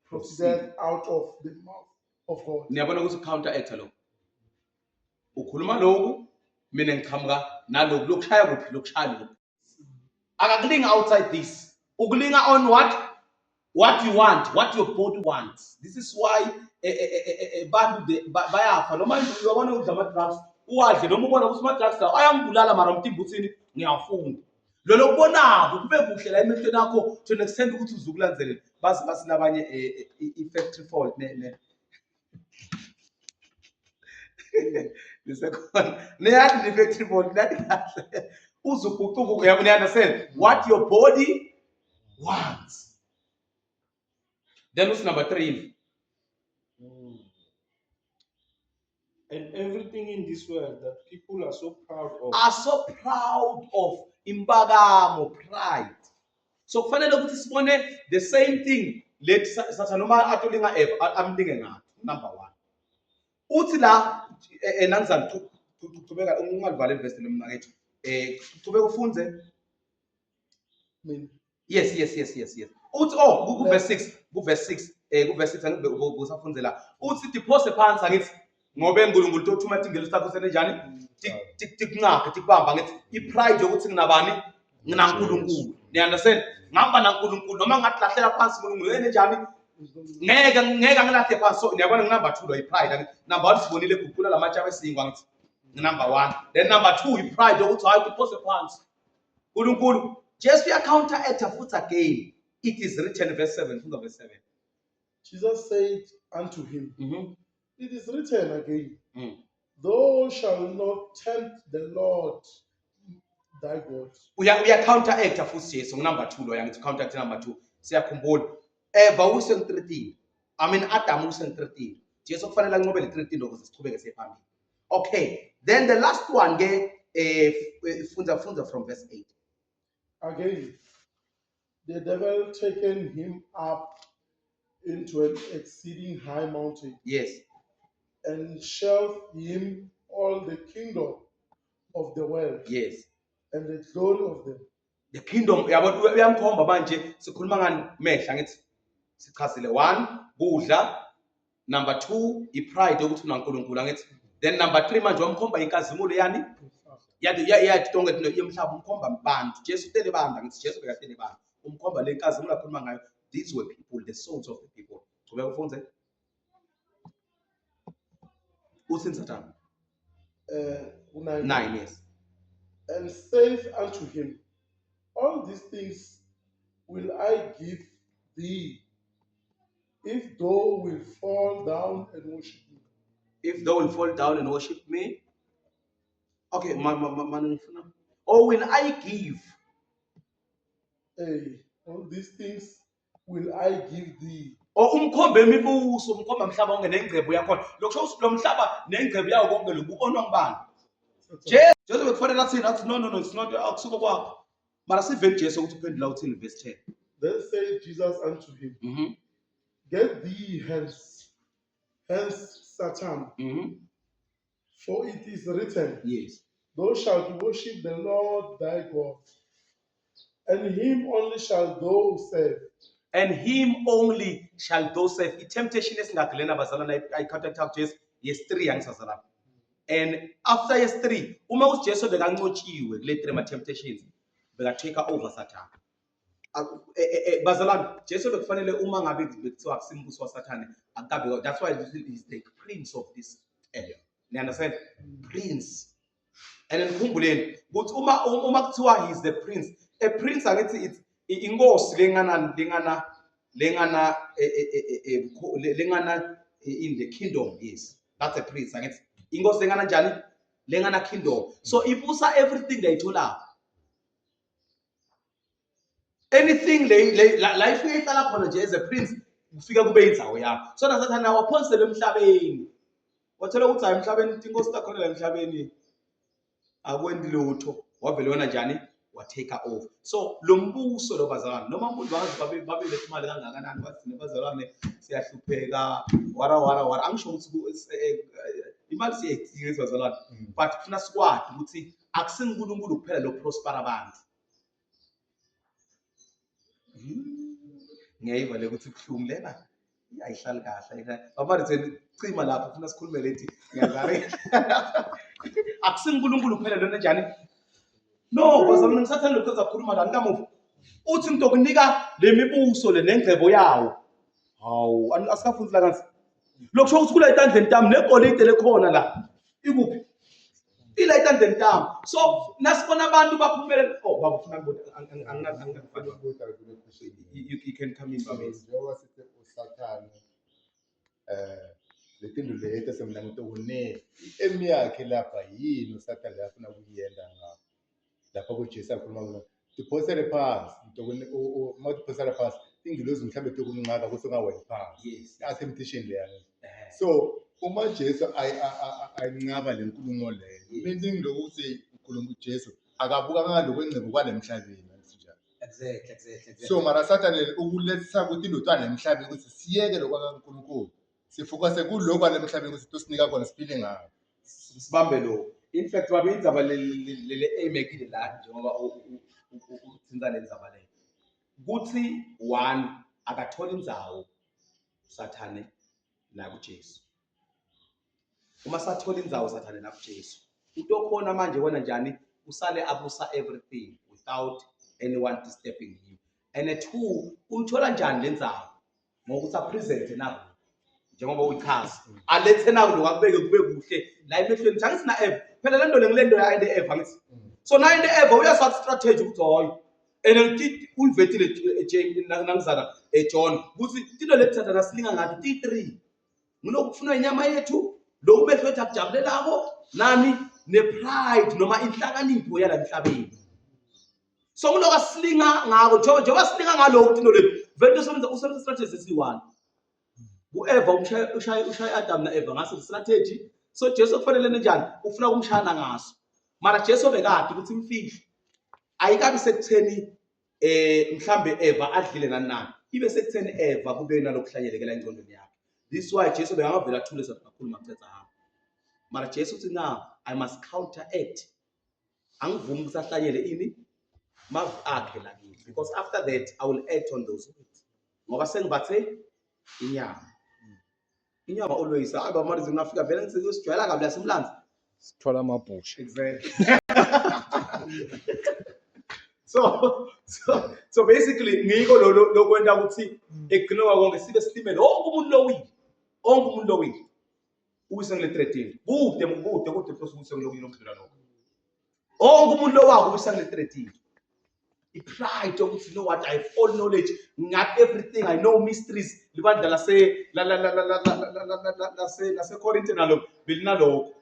Speaker 4: proceedeth out of the mouth of God.
Speaker 1: Niyabona ukuthi counteract lo. Ukhuluma lokhu mina ngiqhamuka nalokhu lokushaya kuphi lokushaya lokhu. Akakulinga outside this. Ukulinga on what? What you want, what your body wants. This is why bantu bayafa noma uyabona udla ama drugs uwadle noma ubona ukuthi ama drugs lawo ayangibulala mara umtimba uthini ngiyafunda. Lo lokubonako kube kuhle la emehlweni akho to an extent ukuthi uzukulanzelela bazi basinabanye i-factory fault ne nisekhona neyathi i-factory fault nathi kahle uzuguquka uyabona understand what your body wants. Then what's number 3?
Speaker 3: And everything in this world that people are so proud of.
Speaker 1: Are so proud of imbagamo, pride. So kufanele ukuthi sibone the same thing let satha noma atolinga Eva amlinge ngathi. Number 1. Uthi la nanzani qhubeka ungalivale verse lomna ngithi qhubeka ufunze. Yes. Uthi verse 6, verse 6 angibusafunzela. Uthi diphose phansi angithi ngobe uNkulunkulu tothuma tingelo sakho senenjani tikungaphi tikubamba ngithi ipride yokuthi nginabani nginaNkulunkulu. You understand? Ngihamba naNkulunkulu noma ngahlahlela phansi uNkulunkulu enjani ngeke ngilahle phansi. So niyabona number 2 lo ipride. Number 1 sibonile guqula lamatsha besingwa ngithi number 1. Then number 2 ipride yokuthi hayi diphose phansi uNkulunkulu. Just we counteract futhi again. It is written verse 7. Verse 7.
Speaker 4: Jesus said unto him, it is written again, thou shalt not tempt the Lord thy God.
Speaker 1: We are counteract futhi Jesu number 2 lo yangithi counteract number 2. Siyakhumbula. Eva usen 13. Adam usen 13. Jesu kufanele anqobe le 13 ukuze siqhubeke siphambili. Okay. Then the last one ke funza from verse 8.
Speaker 4: Again, the devil taken him up into an exceeding high mountain.
Speaker 1: Yes.
Speaker 4: And showed him all the kingdom of the world.
Speaker 1: Yes.
Speaker 4: And the glory of them.
Speaker 1: The kingdom yabo uyamkhomba manje sikhuluma ngani mehla ngithi sichazile 1 kudla, number 2 ipride ukuthi unaNkulunkulu angithi, then number 3 manje wamkhomba inkazimulo yani yathi tonke into yemhlaba umkhomba abantu. Jesu utele banda ngithi Jesu bekatele banda umkhomba le nkazimulo akhuluma ngayo. These were people, the souls of the people. Qhubeka ufunze. Uthini Satan? 9, yes.
Speaker 4: And saith unto him, all these things will I give thee, if thou wilt fall down and worship me.
Speaker 1: If thou will fall down and worship me. Okay, or will I give?
Speaker 4: Hey, all these things will I give thee.
Speaker 1: Or umkhombe imibuso, umkhombe umhlaba onke nengcebo yakhona. Lokusho lo mhlaba nengcebo yawo konke lokhu onwa ngubani? Jesu bekufanele athini? Athi no, it's not akusuka kwakho. Mara sivele Jesu ukuthi uphendula uthini verse 10.
Speaker 4: Then said Jesus unto him, Get thee hence, Satan, for it is written,
Speaker 1: Yes.
Speaker 4: Thou shalt worship the Lord thy God, and him only shalt thou serve.
Speaker 1: And him only shall thou serve. I-temptation esingagilena bazalwane I-contact out Jesu yes 3 yangisazalana. And after yes 3, uma uJesu bekancotshiwe kule 3 ma-temptations, beka-take over Satan. Bazalwane, Jesu bekufanele uma ngabe bekuthiwa akusimbuso waSathane, akabe. That's why he's the prince of this area. You understand? Prince. And then khumbuleni ukuthi uma kuthiwa he's the prince, a prince angithi it's inkosi lengana in the kingdom. Yes, that's a prince. Angithi inkosi lengana njani? Lengana kingdom. So ibusa everything they told her. Anything life ihlala khona nje as a prince kufika kube indzawo yakho. So naSathane waphonsela emhlabeni. Wathola ukuthi hayi emhlabeni inkosi takhona la emhlabeni akwendi lutho. Wavele wona njani? Wa-take over. So lo mbuso lo bazalwane noma umuntu wangazi babeletha imali kangakanani bathi nebazalwane siyahlupheka wara angisho ukuthi imali siyayidinga bazalwane, but kufuna sikwazi ukuthi akusinkulunkulu kuphela lo prosper abantu. Ngiyayiva le ukuthi kuhlungu lena ayihlali kahle babathi cima lapho kufuna sikhulume lethi ngiyazari akusinkulunkulu kuphela lona njani. No, bazalwane ngisathanda lokho ezakhuluma la nkamuva. Uthi ngizokunika le mibuso le nengcebo yawo. Hawu, asikafundi la kansi. Lokusho ukuthi kula itandleni tami negolide lekhona la. Ikuphi? Ila itandleni tami. So nasibona abantu baphumelela. Oh, baba ufuna you can come in baby.
Speaker 2: Njengoba sithi uSathane letinto leta semna ngito kune emiyakhe lapha yini uSathane afuna ukuyenza ngapha. Lapha kuJesu akhuluma ngalo diphosele phansi mntokune uma diphosele phansi ingilozi mhlambe tokunqaka kusuka wena phansi.
Speaker 1: Yes.
Speaker 2: A temptation leya. So uma Jesu ayincaba lenkulumo leyo meaning lokuthi uNkulunkulu Jesu akabuka ngaloko engcebo kwalemhlabeni kanjalo.
Speaker 1: Exactly.
Speaker 2: So mara Sathane ukuletha ukuthi lotwana emhlabeni ukuthi siyeke lokwa kaNkulunkulu sifocuse kuloko kwalemhlabeni ukuthi tosinika khona siphile ngako.
Speaker 1: Sibambe lo. In fact babe indzaba le emekile la njengoba uthinta lenzaba le. Kuthi one akathola indzawo Sathane la kuJesu. Uma sathola indzawo Sathane la kuJesu, utokhona manje wena njani usale abusa everything without anyone disturbing him. And two, uyithola njani lendzawo? Ngokuthi apresent nabo. Njengoba uyichaza. Alethe nako lokubeke kube kuhle la emehlweni ngithi na Eva. Phela lento lengilendo ya ende Eva ngithi. So na ende Eva uyaswathi strategy ukuthi hoyi. And ngithi uyivetile James nangizala John ukuthi into lethatha nasilinga ngathi T3. Ngilokufuna inyama yethu lo umehlweni akujabulelako nani nepride noma inhlakanipho yala emhlabeni. So ngiloko asilinga ngako njengoba silinga ngaloko into lethu vele usebenza strategy esi1. Ueva ushaya Adam na Eva ngaso strategy. So Jesu kufanele njani ufuna kumshana ngaso. Mara Jesu bekade ukuthi imfihlo ayikabi sekutheni mhlambe Eva adlile nani. Ibe sekutheni Eva kube nalokuhlanyelekela engcondweni yakhe. This why Jesu bekangavela athule kakhulu macetha hamba. Mara Jesu uthi now I must counteract. Angivumi ukusahlanyele ini mavu akhe la kimi because after that I will act on those words. Ngoba sengibathe inyama. Inyama always aba manje ngafika vele ngisijwayela kabi la simlanzi
Speaker 2: Sithola amabhusha.
Speaker 1: exactly. So basically ngiko lokwenda ukuthi ekugcinwa konke sibe silimele onke umuntu lowile uyise ngile 13 kude phose uyise ngilokuyini okudlula lokho onke umuntu lowakho uyise ngile 13 I-pride ukuthi you know what, I have all knowledge, ngat everything, I know mysteries. Libandla lase-Korinte nalo belinalokho.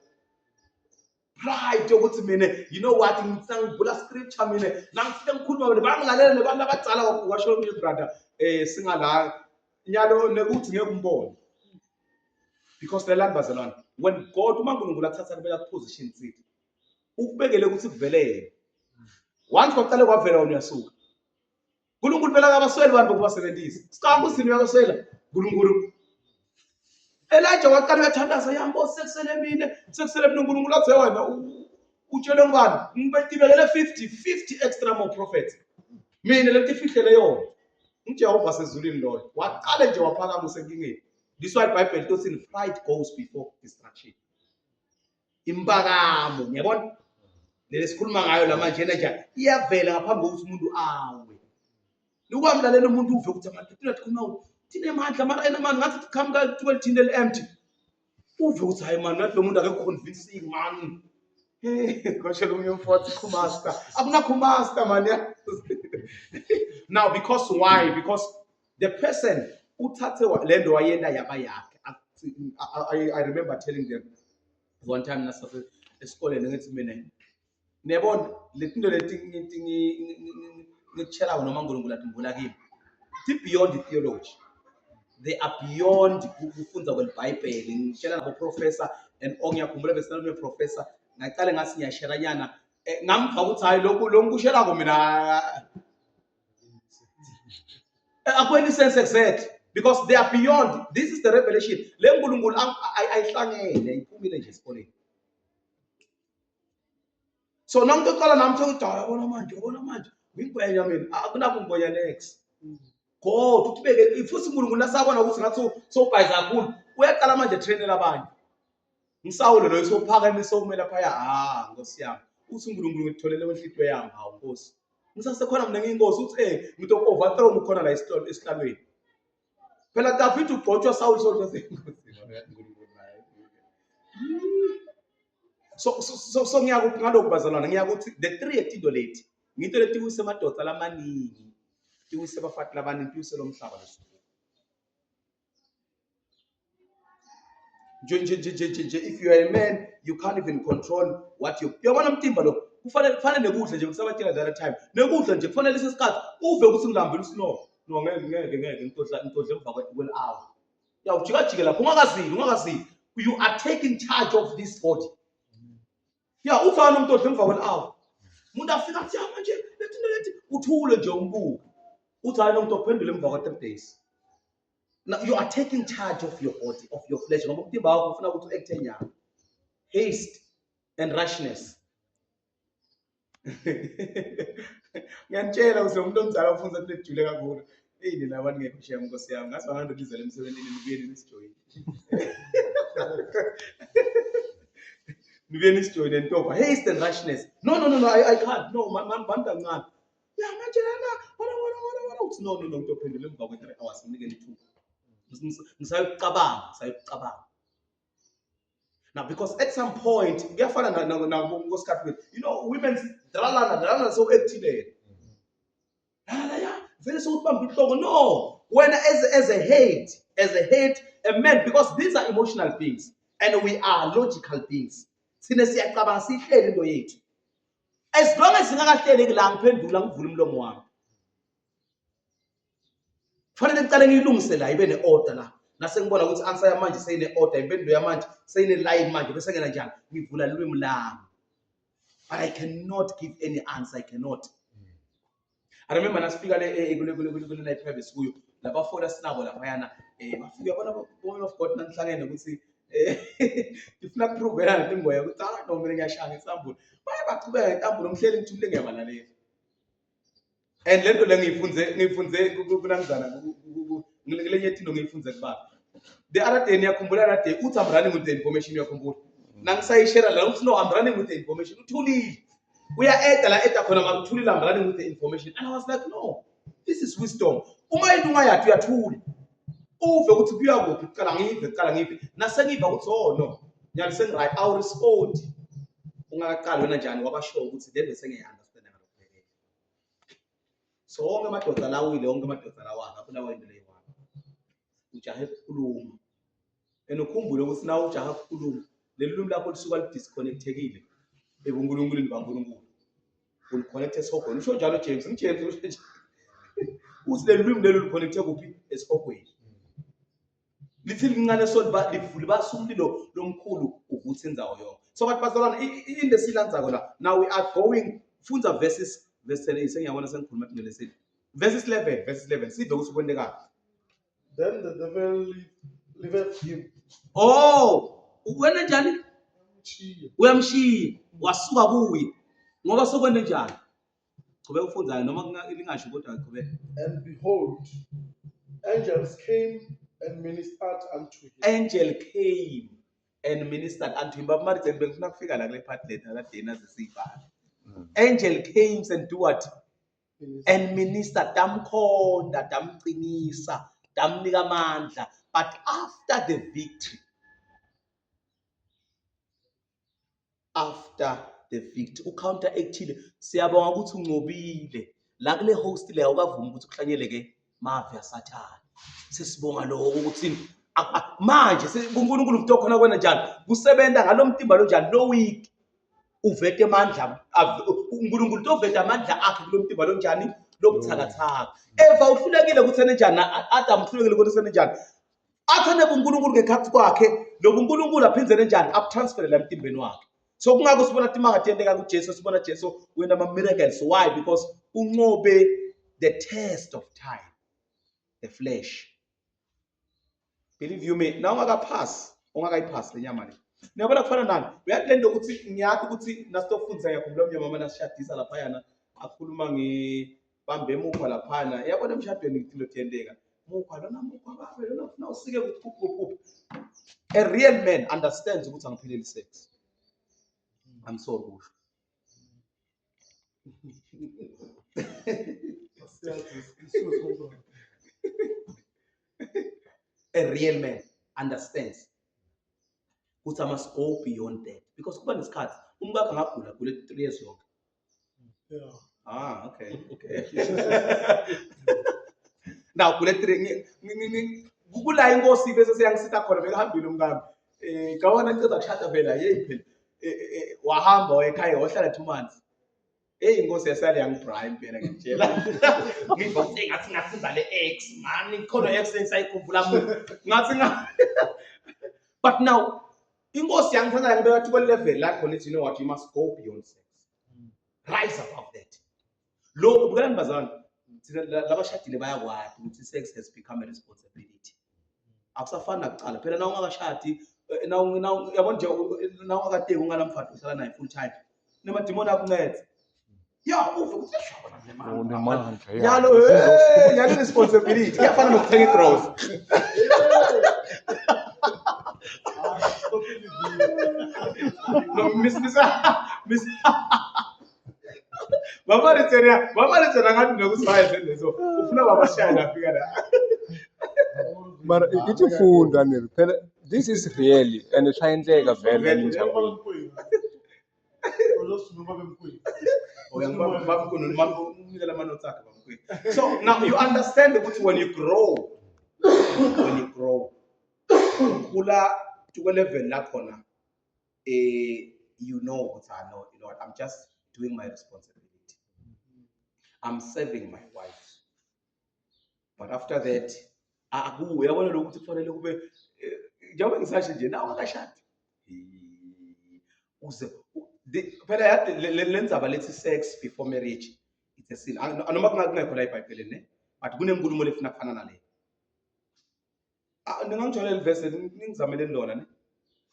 Speaker 1: Pride yokuthi mina you know what, ngivula scripture mina nangifike ngikhuluma wena bangilalela nabantu abadala washo mina brother singala nyalo nekuthi ngeke umbone. Because the land bazalwane, when God uNkulunkulu athatha kubeka position seat, ukubekele ukuthi kuvelele. Once kwaqale kwavela wona uyasuka. uNkulunkulu phela kabasweli bantu kubasebenzisa. Siqala usini uyabaswela uNkulunkulu. Elijah waqala uyathandaza yambo sekusele mina uNkulunkulu athi wena utshele ngani ngibetibekele 50 extra more prophets. Mina lento ifihlele yona. uJehova sezulwini loyo waqala nje waphakama usenkingeni. This why Bible tells us pride goes before destruction. Imbakamo, ngiyabona? Lesikhuluma ngayo lamanje nje iyavela ngaphambi kokuthi umuntu awe. Ukwamlalela umuntu uve ukuthi abantu thina tinemandla mara enamandla ngathi tikhamka 12 thina empty. Uve ukuthi hayi man nathi lo muntu akekho convincing man. Kwasho lo munye mfowethu kumaster. Akunakho master man. Now because why? Because the person uthathe lendo wayenda yaba yakhe. I remember telling them one time nasase esikoleni ngithi mina nebona letinto leti ngitshela noma uNkulunkulu athi mbula kimi. It's beyond the theology. They are beyond ukufunda kweBhayibheli. Ngitshela nabo professor and ngiyakhumbula besenalo professor ngaqale ngathi ngiyashare nyana ngamva ukuthi hayi lokhu kushela ko mina akweni sense exactly. Because they are beyond. This is the revelation. Le uNkulunkulu ayihlangene iphumile nje esikoleni. So nonke uqala namthe ukuthi yabona manje ngingwenya mina akunabo ngoya next. God utibeke futhi uNkulunkulu nasabona ukuthi ngathi sobhayiza kakhulu uyaqala manje trainela abanye. Ngisawule lo sophakame sokumela phaya Nkosi yami. Uthi uNkulunkulu ngitholele wenhlitwe yami hawu Nkosi. Ngisasekhona mina ngiyinkosi uthi ngito overthrow ukhona la esihlalweni. Phela David ugcotshwa Saul so ngiyakuthi ngalokho bazalwana ngiyakuthi the three etinto leti ngito leti uyise amadoda lamaningi uyise abafathi labaningi uyise lomhlaba leso nje if you are a man you can't even control what you yabona umtimba lo kufanele nekudla nje kusabatshela that time nekudla nje kufanele isikhathi uve ukuthi ngilambile usino no ngeke ngitodla emva kwe-hour yawujika lapho ungakazili you are taking charge of this body ufana nomtodla emva kwe-hour umuntu afika athi manje leti uthule nje umbuko uthi hayi nomuntu ophendule emva kwa-3 days. Now you are taking charge of your body, of your flesh. Ngoba umtimba wakho ufuna ukuthi uact nyama. Haste and rashness. Ngiyantshela ukuthi umuntu omdala ufunza ukuthi ejule kakhulu. Nina abantu ngeke ushiya Nkosi yami. Ngase wahamba ndizele emsebenzini nibuyeni nisijoyine. Nibuyeni nisijoyine ntofa. Haste and rashness. No, I can't. No, man kancane. Manje wala uthi no umuntu ophendule emva kwe-3 hours nginikele 2. Ngisayucabanga. Now, because at some point, you know, women's drama so active. Very so no. When as a head, a man, because these are emotional beings and we are logical beings. As long as fanele ngicale ngiyilungise la ibe ne-order la nase ngibona ukuthi answer yamanje seyine-order impendulo yamanje seyine-line manje bese ngena njani ngivula lulwimi lami but I cannot give any answer. I cannot. I remember nasifika kule private kuyo labafona sinabo laphayana bafika yabona woman of God nangihlangene ukuthi ngifuna kuprovela ngemboya ukuthi no mina ngiyashaya ngesambulu baye bachubeka ngentambulo nghleli ngithule ngiyabalalela. And lento le ngiyifunze kunamzana ngilenye into ngiyifunze kubaba. The other day ngiyakhumbula that day uthi I'm running with the information uyakhumbula. Nangisayishare la uthi no I'm running with the information. Uthulile. Uya la khona makuthulile I'm running with the information. And I was like no. This is wisdom. Uma into ungayathi uyathula. Uve ukuthi kuya kuphi uqala ngive. Nasengiva ukuthi no. Nyalise ngiright I'll respond. Ungaqala wena njani wabasho ukuthi lento sengiyi-understand ngalokho. So wonke amadoda lawile, wonke amadoda lawanga afuna wendele yiwani. Ujahe ukukhuluma. Ukhumbule ukuthi nawe ujaha ukukhuluma, leli lumi lakho lisuka lidisconnectekile ebuNkulunkulu baNkulunkulu. Uliconnect esihogweni. Usho njalo James, uJames usho nje. Uthi leli lumi lelo liconnecte kuphi esihogweni. Lithi lincane so livule basumlilo lomkhulu ukuthi inzawo yonke. So but bazalwana in the silandzako la, now we are going funza verse 10 sengiyabona sengikhuluma ngale sithi. Verse 11 sive ukuthi kwendekani.
Speaker 4: Then the devil leaveth him.
Speaker 1: Oh, wena njani?
Speaker 4: Uchiye.
Speaker 1: Uyamshiya, wasuka kuye. Ngoba sokwende njani? Qhubeka ufunzayo noma lingasho kodwa qhubeka.
Speaker 4: And behold, angels came and ministered unto him.
Speaker 1: Angel came and ministered unto him. But Martin bengifuna kufika la kule part later la dena zesibhala. Angel came and do what? And ministered, damkhonda, damqinisa, damnika amandla. But after the victory, ucounteractile, siyabonga ukuthi unqobile. La kule host le awukavumi ukuthi kuhlanyeleke mavi asathana. Sesibonga lokho ukuthi manje uNkulunkulu umuntu okhona kwena njani? Kusebenza ngalomtimba lo njani lo week. Uvete amandla uNkulunkulu tovete amandla akhe kulomtimba lo njani lobuthakathaka. Eva uhlulekile ukuthi enjani, Adam uhlulekile ukuthi enjani. Athane uNkulunkulu ngekhathi kwakhe lo uNkulunkulu aphinzele njani abutransferele emtimbeni wakhe. So kungako sibona ukuthi mangathendeka kuJesu sibona Jesu wena ama miracles. Why? Because unqobe the test of time, the flesh. Believe you me, now ungakayipass lenyama le. Niyabona kufana nani? Uyathi lento ukuthi ngiyathi ukuthi nasitofunza yakhumbula umnyama mama nasishadisa lapha yana akhuluma ngebambe emukhwa lapha. Yabona emshadweni into thendeka. Mukhwa lona mukhwa babe lona ufuna usike ukuthi a real man understands ukuthi angipheleli sex. I'm sorry kusho. A real man understands ukuthi I must go beyond that because kuba nesikhathi umkakhe angagula kule 3 years yonke.
Speaker 4: Yeah.
Speaker 1: Okay. Now kule 3 kula inkosi bese seyangisitha khona bekahambile umkami. Kawona iceda kushada phela phela. Wahamba wayekhaya wahlala 2 months. Inkosi yasale yangibribe phela ngitshela. Ngiva ukuthi ngathi ngasinza le ex man ikhona ex engisayikhumbula ngathi but now inkosi yangithanda ngibeka kuthi level la khona you know what, you must go beyond sex. Rise above that. Lo ubukela bazalwane thina labashadile bayakwazi ukuthi sex has become a responsibility. Akusafani nakuqala phela na ungakashadi now yabona nje na ungakadeki unganamfati uhlala naye full time. Nemadimoni akuncede. Yeah, uve ukuthi yashona le manje. Yalo yalo responsibility. Kuyafana nokuthenga igross. No miss Mama litera ngathi nokusibaya senzo. Ufuna babashaya lafika la.
Speaker 5: But ifunda nini phela this is really and shayinhleka vele
Speaker 4: Ngiyabona
Speaker 5: nje.
Speaker 1: So now you understand that when you grow, kula to a level lakhona, you know what I know. You know what? I'm just doing my responsibility. I'm serving my wife. But after that, uyabona lokho ukuthi kufanele kube njengoba ngisasho nje nawe akashadi. Uze phela yathi lenzaba lethi sex before marriage it's a sin. Noma kungekho la eBhayibhelini ne, but kunenkulumo lefuna kufana nale. Ningangithola le verse ningizamele lona ne.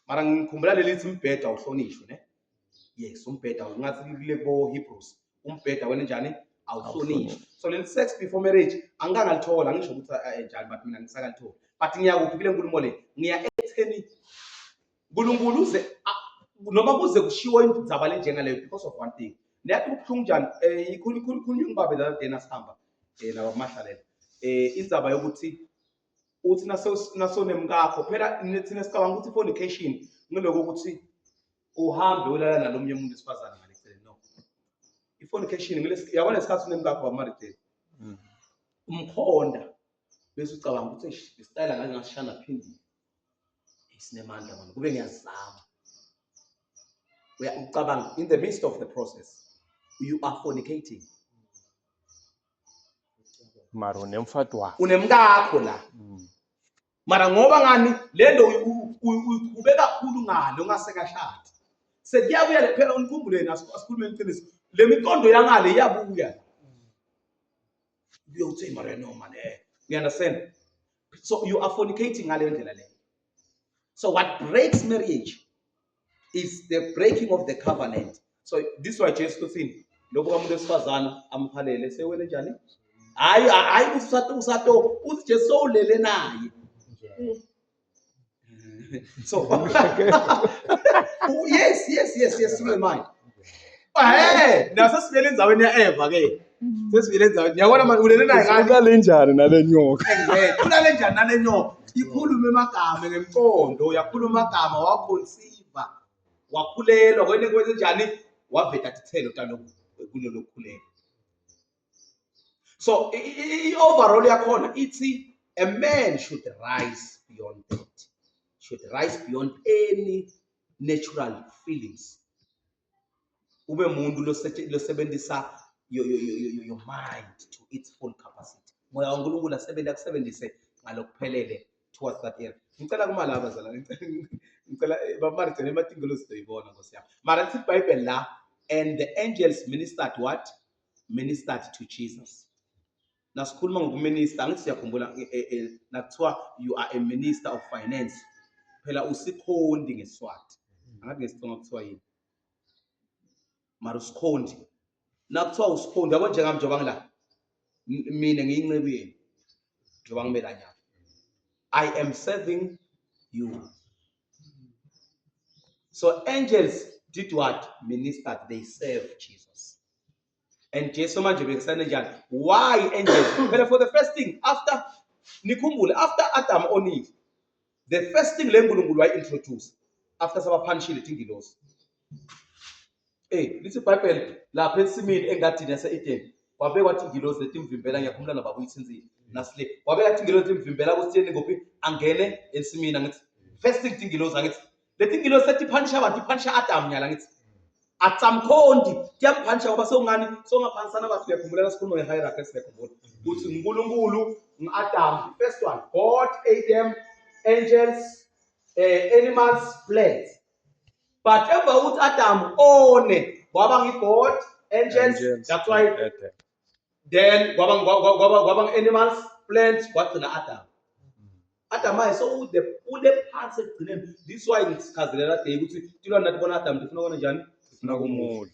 Speaker 1: Mara ngikhumbula lelithi umbheda uhlonishwe ne. Yes, umbheda ngathi kulebo Hebrews. Umbheda wena njani? Awuhlonishwe. So le sex before marriage angikangalithola ngisho ukuthi njani but mina ngisakalithola. But ngiyakuphi kule nkulumo le? Ngiya ekutheni uNkulunkulu uze noma kuze kushiwo indzaba le njengaleyo because of one thing. Niyathi kubuhlungu njani ikhulunywa ngibabe la dena sihamba nawo mahlalela. Indzaba yokuthi uthi nasonemkakho phela thina sicabanga ukuthi fornication ngiloko ukuthi uhambe ulala nalomnye umuntu esifazane ngale eceleni no. Ifornication yabona isikhathi unemkakho wa married. umkhonda bese ucabanga ukuthi isitayela ngake ngasishana phindile isinemandla manje kube ngiyazama ucabanga in the midst of the process you are fornicating
Speaker 5: mara unemfati wakho
Speaker 1: unemkakho la mara ngoba ngani lento ube kakhulu ngalo ngasekashadi sekuyabuya phela unikhumbuleni asikhulume iqiniso le miqondo yangale iyabuya uyothi mara no man you understand so you are fornicating ngale ndlela le so what breaks marriage is the breaking of the covenant so this why Jesus uthini lokho kamuntu wesifazana amhalele sewele njani hayi usato uthi Jesu sowulele naye so yes you mind nasasivele endzaweni ya Eva ke sesivele endzaweni yabona manje ulele naye ngani
Speaker 5: ulale njani nale nyoka
Speaker 1: ulale njani nale nyoka ikhulume amagama ngemqondo uyakhuluma amagama wakhonsiva wakhulelwa kwenze njani waveta thithelo talo kulelo khulelo so overall yakhona ithi a man should rise beyond that should rise beyond any natural feelings ube umuntu losebenzisa your mind to its full capacity moya waNkulunkulu akusebenzise ngalokuphelele towards that area ngicela kuma laba zala ngicela bamarigcene ematingelo sizoyibona Nkosi yami mara lithi iBhayibheli la and the angels ministered to Jesus nasikhuluma ngokuminister angithi siyakhumbula nakuthiwa you are a minister of finance phela usikhondi ngeSwati angathi ngesitsonga kuthiwa yini mara usikhondi nakuthiwa usikhondi yabo njengami njengoba ngila mina ngiyinceku yenu njengoba ngimela nyaka I am serving you so angels did what ministered they serve Jesus and Jesu manje bekisana njani why angels phela for the first thing after nikhumbule after Adam on Eve the first thing le nkulunkulu wayi introduce after sabaphanishile tingilosi lithi iBhayibheli lapha esimini engadini yase Eden wabekwa tingilosi letimvimbela ngiyakhumula nababa uyithinzile nasile wabeka tingilosi timvimbela kusitheni ngophi angene ensimini ngithi first thing tingilosi ngithi letingilosi setiphanisha abantu iphanisha Adam nyala ngithi atsamkhondi kuyaphanisha ngoba sewungani songaphanisana abantu uyakhumbula nasikhuluma ngehierarchy sikhumbula uthi uNkulunkulu ngiAdam first one God Adam angels animals plants but ever uthi Adam one kwaba ngiGod angels that's why then kwaba animals plants kwagcina Adam ayi so ule phansi ekugcineni this why ngisikhazelela day ukuthi tilwa nathi bona Adam tifuna kona njani tifuna kumudla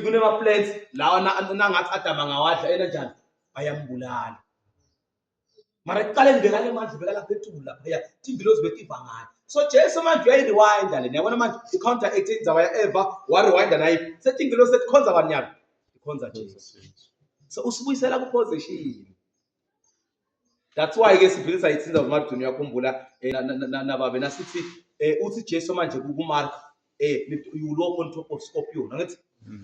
Speaker 1: kunema plants lawa nangathi Adam angawadla ena njani ayambulala mara iqale ngibekale manje bekala phethulu lapha ya tingilozi betivangana so Jesu manje uyayirewind le yabona manje i-counter 18 zawa ya Eva wa rewind nayi setingilozi setikhonza banyana ikhonza Jesus so usibuyisela ku position that's why ke siphilisa ithinza uMartin uyakhumbula nababe nasithi uthi Jesu manje kuMark you will walk on top of scorpion ngathi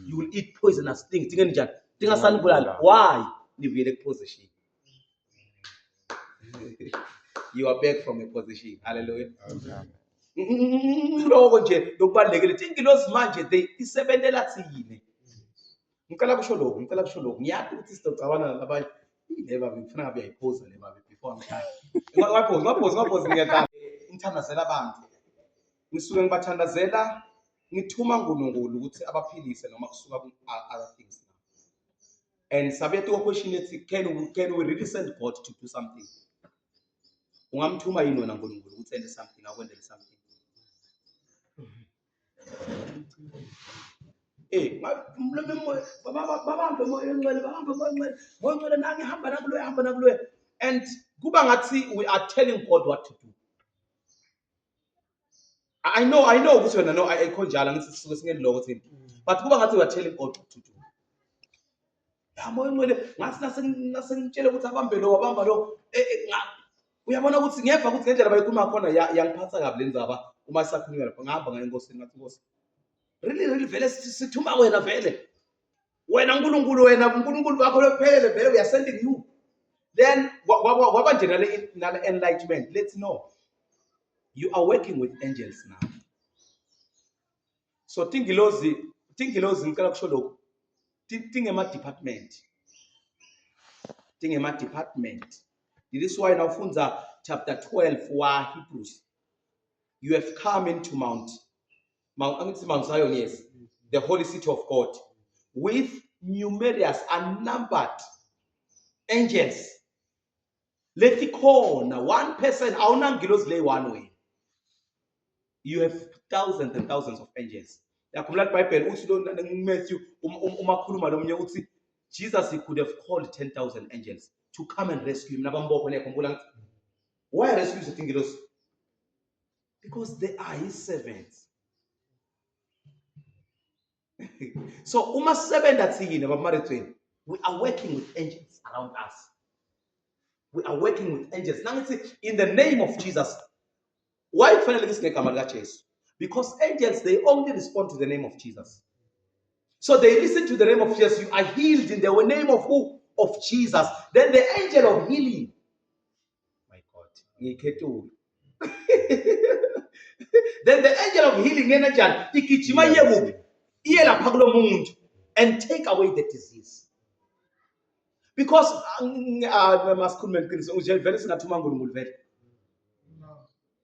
Speaker 1: you will eat poisonous things tingeni njani tingasanibulala why nivuyele ku position you are back from a position hallelujah lokho nje lokubalekile tingilozi manje they isebenzela thini ngicela kusho lokho ngiyathi ukuthi sizocabana nabanye leba ngifuna ngabe uyayiphoza leba before ngiphoza ngaphoza ngiyaqala ngithandazela abantu ngisuke ngibathandazela ngithuma uNkulunkulu ukuthi abaphilise noma kusuka ku other things and sabe to question ethi can we really send God to do something ungamthuma yini wena uNkulunkulu ukuthi ende something akwendele something and kuba ngathi we are telling God what to do. I know ukuthi wena no ayikho njalo ngithi sisuke singeniloko thina but kuba ngathi we are telling God what to do. Yabo ngcwele ngathi nasengitshela ukuthi abambe lo uyabona ukuthi ngeva ukuthi ngendlela bayikhuluma khona yangiphatha kabi lenzaba uma sakhulunywa lapha ngihamba ngaye enkosini ngathi Nkosi really vele sithuma wena vele wena uNkulunkulu wakho lophelele vele we are sending you. Then kwaba nje nale enlightenment. Let's know you are working with angels now. So tingilozi ngicela kusho lokho. Tingema department. This is why now funza chapter 12 wa Hebrews. You have come into Mount Zion, yes, the holy city of God, with numerous unnumbered angels. Let it call now one person, lay one way. You have thousands and thousands of angels. Matthew, Jesus, he could have called 10,000 angels to come and rescue him. Why rescue the thing? Because they are his servants. So, we are working with angels around us. We are working with angels. Now, in the name of Jesus. Why finally this chase? Because angels, they only respond to the name of Jesus. So they listen to the name of Jesus. You are healed in the name of who? Of Jesus. Then the angel of healing. My God. Then the angel of healing and take away the disease. Because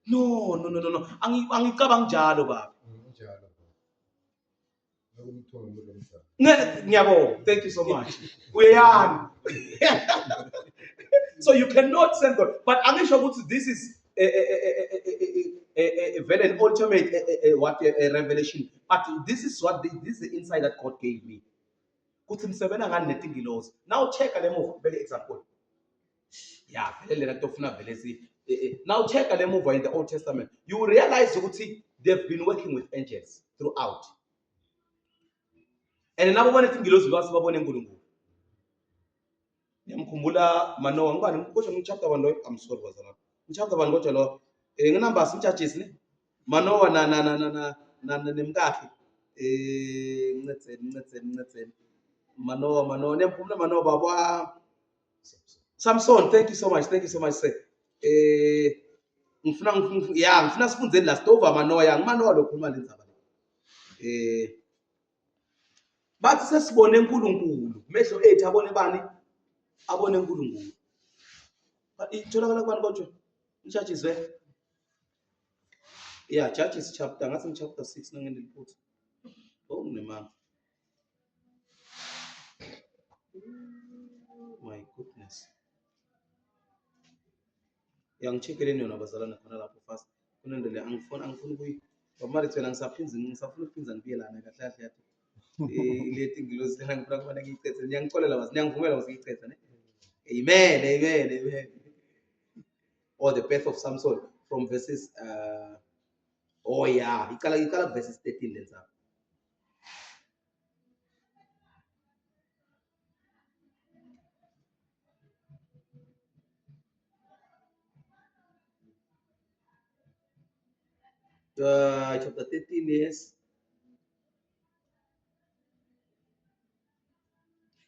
Speaker 1: no. Angicabang njalo baba. Thank you so much. So you cannot send God. But I'm sure this is a very ultimate revelation. But this is this is the insight that God gave me. Now check a move. Very example. Yeah, now check a move in the Old Testament. You will realize they've been working with angels throughout. And another one thing you lose Yamkumbula Manoa ngubani kodwa chapter 1 lo I'm sorry wazana. Chapter 1 kodwa lo nginambasi churches ne Manoa na nemkakhe ngicetseni Manoa nemphumela Manoa baba Samson. Thank you so much sir. Ngifuna sifundzeni la stova Manoa lo khuluma lenzaba bathi sesibone uNkulunkulu mehlo ethu abone bani abone uNkulunkulu. Itholakala kubani kodwa Judges Judges chapter ngathi chapter 6 nangeniliphuthi. Oh nemanga. My goodness. Ngichekeleni yona bazalana khona lapho fast. Kunendele angifuna kuyi bamari thina ngisafuna ukuphinza ngibiyelana kahle kahle yathi. Lethi ngilozi lana ngifuna kubona ngiyicethe ngiyangicolela wazi ngiyangivumela ngiyicethe ne. Amen. Or the birth of Samson from verses iqala verses 13 lenza. Chapter 13 is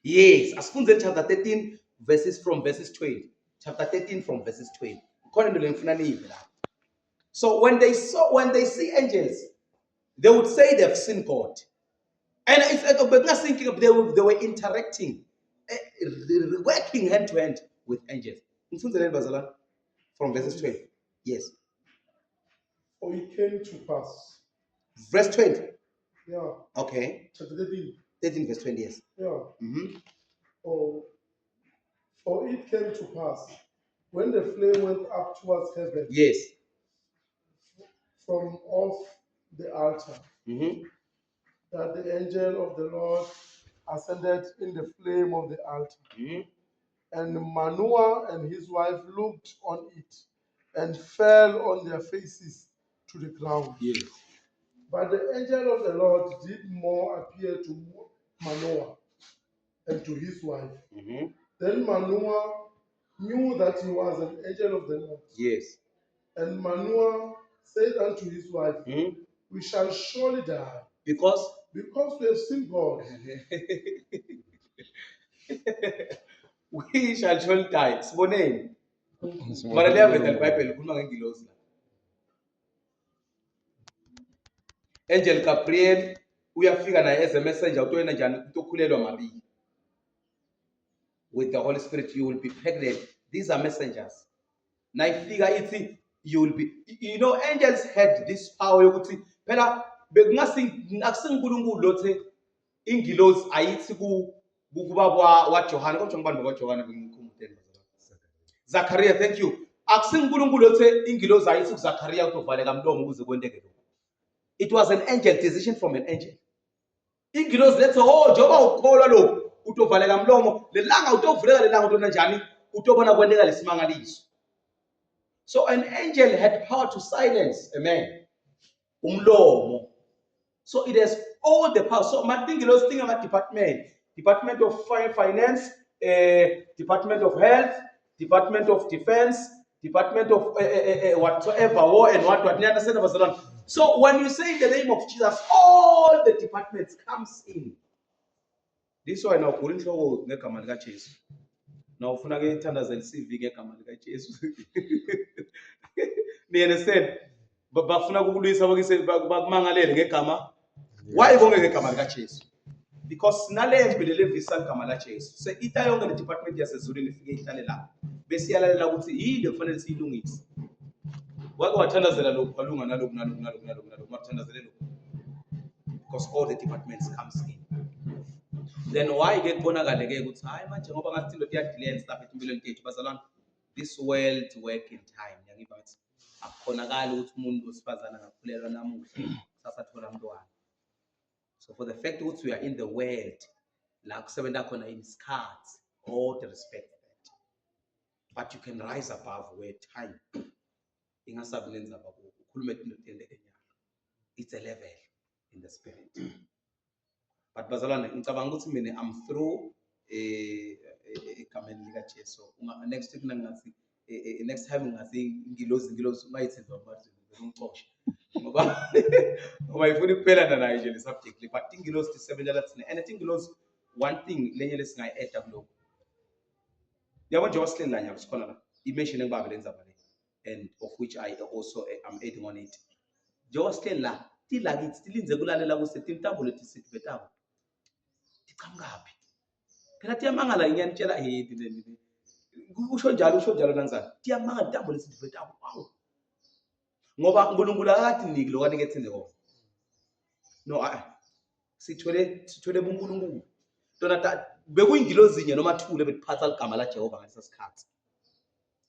Speaker 1: yes, asifunze chapter 13 from verses 12. Chapter 13 from verses 12. So when they see angels, they would say they've seen God. And it's not thinking of they were interacting, working hand to hand with angels. From verses 12. Yes.
Speaker 4: For it came to pass.
Speaker 1: Verse 20.
Speaker 4: Yeah.
Speaker 1: Okay.
Speaker 4: Chapter 13.
Speaker 1: 13 verse 20, yes.
Speaker 4: Yeah.
Speaker 1: Mm-hmm.
Speaker 4: For it came to pass when the flame went up towards heaven.
Speaker 1: Yes.
Speaker 4: From off the altar.
Speaker 1: Mm-hmm.
Speaker 4: That the angel of the Lord ascended in the flame of the altar.
Speaker 1: Mm-hmm.
Speaker 4: And Manoah and his wife looked on it and fell on their faces to the ground.
Speaker 1: Yes.
Speaker 4: But the angel of the Lord did more appear to Manoah and to his wife.
Speaker 1: Mm-hmm.
Speaker 4: Then Manoah knew that he was an angel of the Lord.
Speaker 1: Yes.
Speaker 4: And Manoah said unto his wife,
Speaker 1: mm-hmm.
Speaker 4: We shall surely die.
Speaker 1: Because
Speaker 4: Because we have seen God.
Speaker 1: We shall surely die. Siboneni. Mara liyaveza iBhayibheli likhuluma ngengilosi la. Angel Gabriel uyafika naye as a messenger utoyena njani utokhulelwa Maria. With the Holy Spirit you will be pregnant. These are messengers. Naifika ithi you will be, you know, angels had this power yokuthi phela akusinkulunkulu lothe ingilosi ayithi kubaba wa Johana kodwa ngibani baba Johana ngimkhumbuleni Zachariah, thank you. Akusinkulunkulu lothe ingilosi ayithi kuZachariah utovaleka mlomo ukuze kwenteke lokho. It was an angel decision from an angel. Ingilosi lethe njengoba ukholwa lokho utovaleka mlomo lelanga utovuleka lelanga utona njani utobona kwenteka lesimangaliso. So an angel had power to silence a man. Umlomo. So it has all the power. So my thing is thinking about Department of Finance, Department of Health, Department of Defense, Department of whatsoever, war and what. You understand about that? So when you say the name of Jesus, all the departments comes in. This is why now couldn't go ngegama lika Jesu. Now ufuna ke ithandazela CV ngegama lika Jesu. You understand? Bafuna ukulwisa bakumangalele ngegama. Why bonke ngegama lika Jesu? Because nalembe lelevisa igama la Jesu. Se ita yonke le department yasezulwini ifike ihlale la. Bese yalalela ukuthi yini kufanele siyilungise. Wake wathandazela lokho kwalunga nalokho wathandazele lokho. Because all the departments comes in. Then why get bonakale ke ukuthi hayi manje ngoba ngathi lo delay and stuff empilweni yethu bazalwana, this world work in time. Ngiyayiva ukuthi akukhonakala ukuthi umuntu osifazana ngakhulelwa namuhla sasathola umntwana. So for the fact that we are in the world, la kusebenza khona isikhathi, all the respect that. But you can rise above where time ingasabi lenza babo ukhulume into etendeke nyalo. It's a level in the spirit. But bazalwane ngicabanga ukuthi mina I'm through egameni lika Jesu. Next week ngathi next time ngathi ngilozi ungayithenza abantu ngomxoxo. Ngoba ifuna ukuphelana naye nje le subject le, but ingilosi tisebenzela thina. And I think ingilosi one thing lenye lesingayi-add kuloko. Yabo nje wasihleli la nyaka sikhona la. I-mention engibabe lenza bale and of which I also am adding on it. Nje wasihleli la tila kithi tilinze kulalela kusethi intambo lethi sithi betabo. Ticamkapi. Phela tiyamangala ngiyanitshela usho njalo nanzani. Tiyamangala intambo lethi sithi betabo. Wow. Ngoba uNkulunkulu akathi niki lo kanike ethende kona. No, sithwele uNkulunkulu. Tona bekuyingilozi inye noma thule betiphatha igama la Jehova ngalesa sikhathi.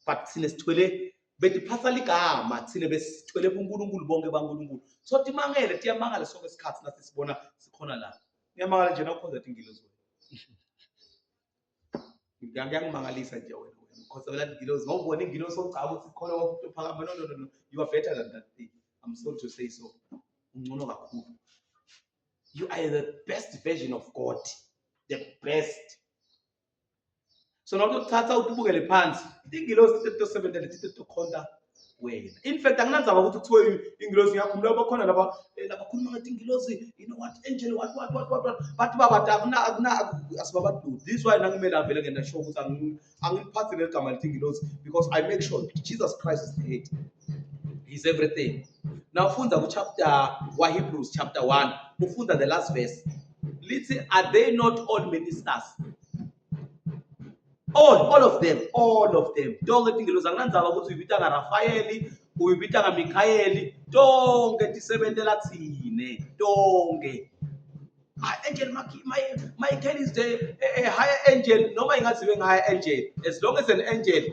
Speaker 1: But sine sithwele betiphatha igama sine besithwele uNkulunkulu bonke baNkulunkulu. So timangele tiyamangala sonke isikhathi nathi sibona sikhona la. Ngiyamangala nje nawukhonza ingilozi wena. Ngiyangimangalisa nje wena. Because I like Gilos, no one Gilos on top of color. No, you are better than that thing. I'm sorry to say so. You are the best version of God, the best. So now to tata utubukele pants. Think Gilos to 7 to conda way. In fact, I'm not about to tell you Gilos yakumla bakona laba kunga tingilosi. You know what angel what but baba as baba do. This is why nangimela vele ngena show ukuthi angiphathele igama letingilosi because I make sure Jesus Christ is the head. He's everything. Now funda ku chapter wa Hebrews chapter 1. Ufunda the last verse. Listen, are they not all ministers? All of them. Don't get ingilosi anganzaba ukuthi uyibita ngaRafaeli, uyibita ngaMikaeli, donke tisebenzela thine, donke. Angel Michael is the higher angel, noma ingaziwe higher angel. As long as an angel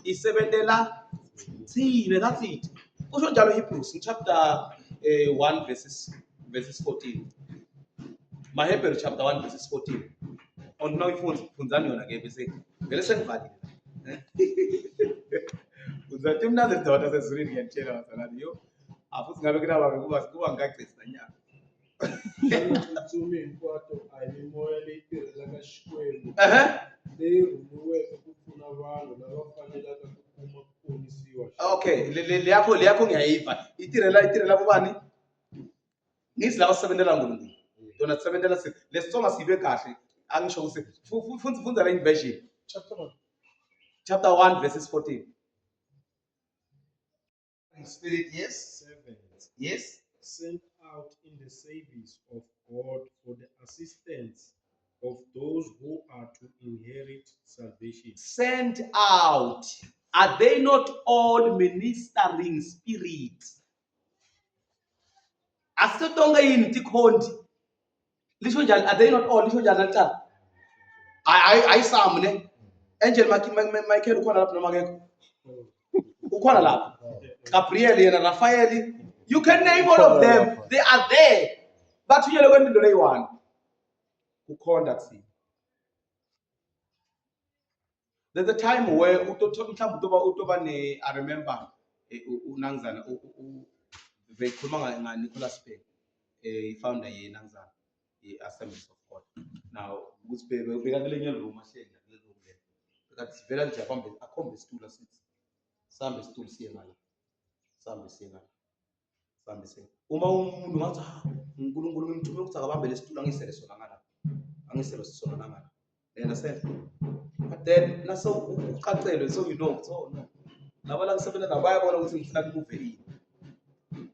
Speaker 1: is sebenzela thine, that's it. Usho njalo Hebrews in chapter 1 verses 14. My Hebrews chapter 1 verses 14. On now ifunzani yona ke bese vele sengivalile. Uzathi mina ledoda sesizulini ngiyantshela bazalwane yo. Afuthi ngabe kunaba kuba ngigagcisa nyaka.
Speaker 4: Tsumi hinkwato a hi mimoya leyi tirhelaka Xikwembu leyi rhumiweke ku pfuna vanhu lava fanelaka ku kuma ku ponisiwa.
Speaker 1: Okay, le yakho ngiyayiva. Itirhela kubani? Ngithi lava sebenzela uNkulunkulu. Tona tisebentela siphi? Lesitsonga sibe kahle. Angisho ukuthi fundza le version.
Speaker 4: Chapter 1.
Speaker 1: Chapter 1 verses 14. Spirit, yes.
Speaker 3: Servants
Speaker 1: Yes.
Speaker 3: sent out in the service of God for the assistance of those who are to inherit salvation.
Speaker 1: Sent out. Are they not all ministering spirits? Asitonga yini tikhondi? Lisho njani? Are they not all? Lisho njani nakuqala? Ayisam ne. Angel Michael ukhona lapho noma ngekho? Ukhona lapho. Gabriel yena Raphael. You can name all of them. They are there. But you look at the one. Ukhona kuthini? There's a time where I remember unangzana bekhuluma ngaNicholas Pay, founder yeNangzana, Assemblies of God. Now ukuthi bekakulenye room ahlenga le room le. Bekathi vela nje akhombe isitulo sithi. Sambe isitulo siye ngala. Sambe siye ngala. Sambe siye. Uma umuntu ngathi uNkulunkulu ngimthume ukuthi akabambe lesitulo angisele sona ngala. Angisele sona ngala. You understand? But then naso uqaqelwe so you know so no. Laba la ngisebenza nabo bayabona ukuthi ngifuna kumove yini.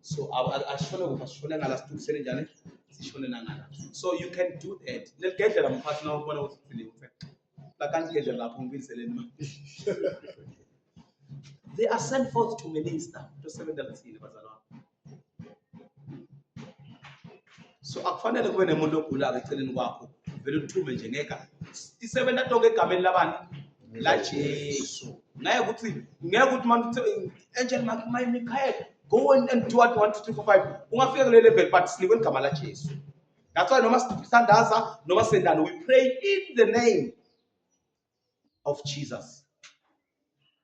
Speaker 1: So ashone ngashone ngala situlisele njani sishone nangala. So you can do that. Ngegedlela mphathi na ubona ukuthi uthini uthi. La kanti ngedlela lapho ngibizeleni manje. They are sent forth to minister to sebenzela thina bazalwane. So akufanele kube nemuntu ogulayo eceleni kwakho. Vele uthume nje ngeka. Isebenza tonke egameni labani la Jesu. Ngeke ukuthi manje Angel Michael go and do what 1 2 3 4 5. Ungafika kule level but sinikwe igama la Jesu. That's why noma sithandaza noma sendana we pray in the name of Jesus.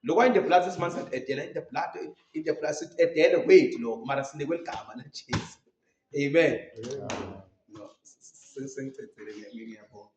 Speaker 1: Look in the blood this man said in the blood at the end wait lo mara sinikwe igama la Jesu. Amen. No. Sengicethele ngiyabonga.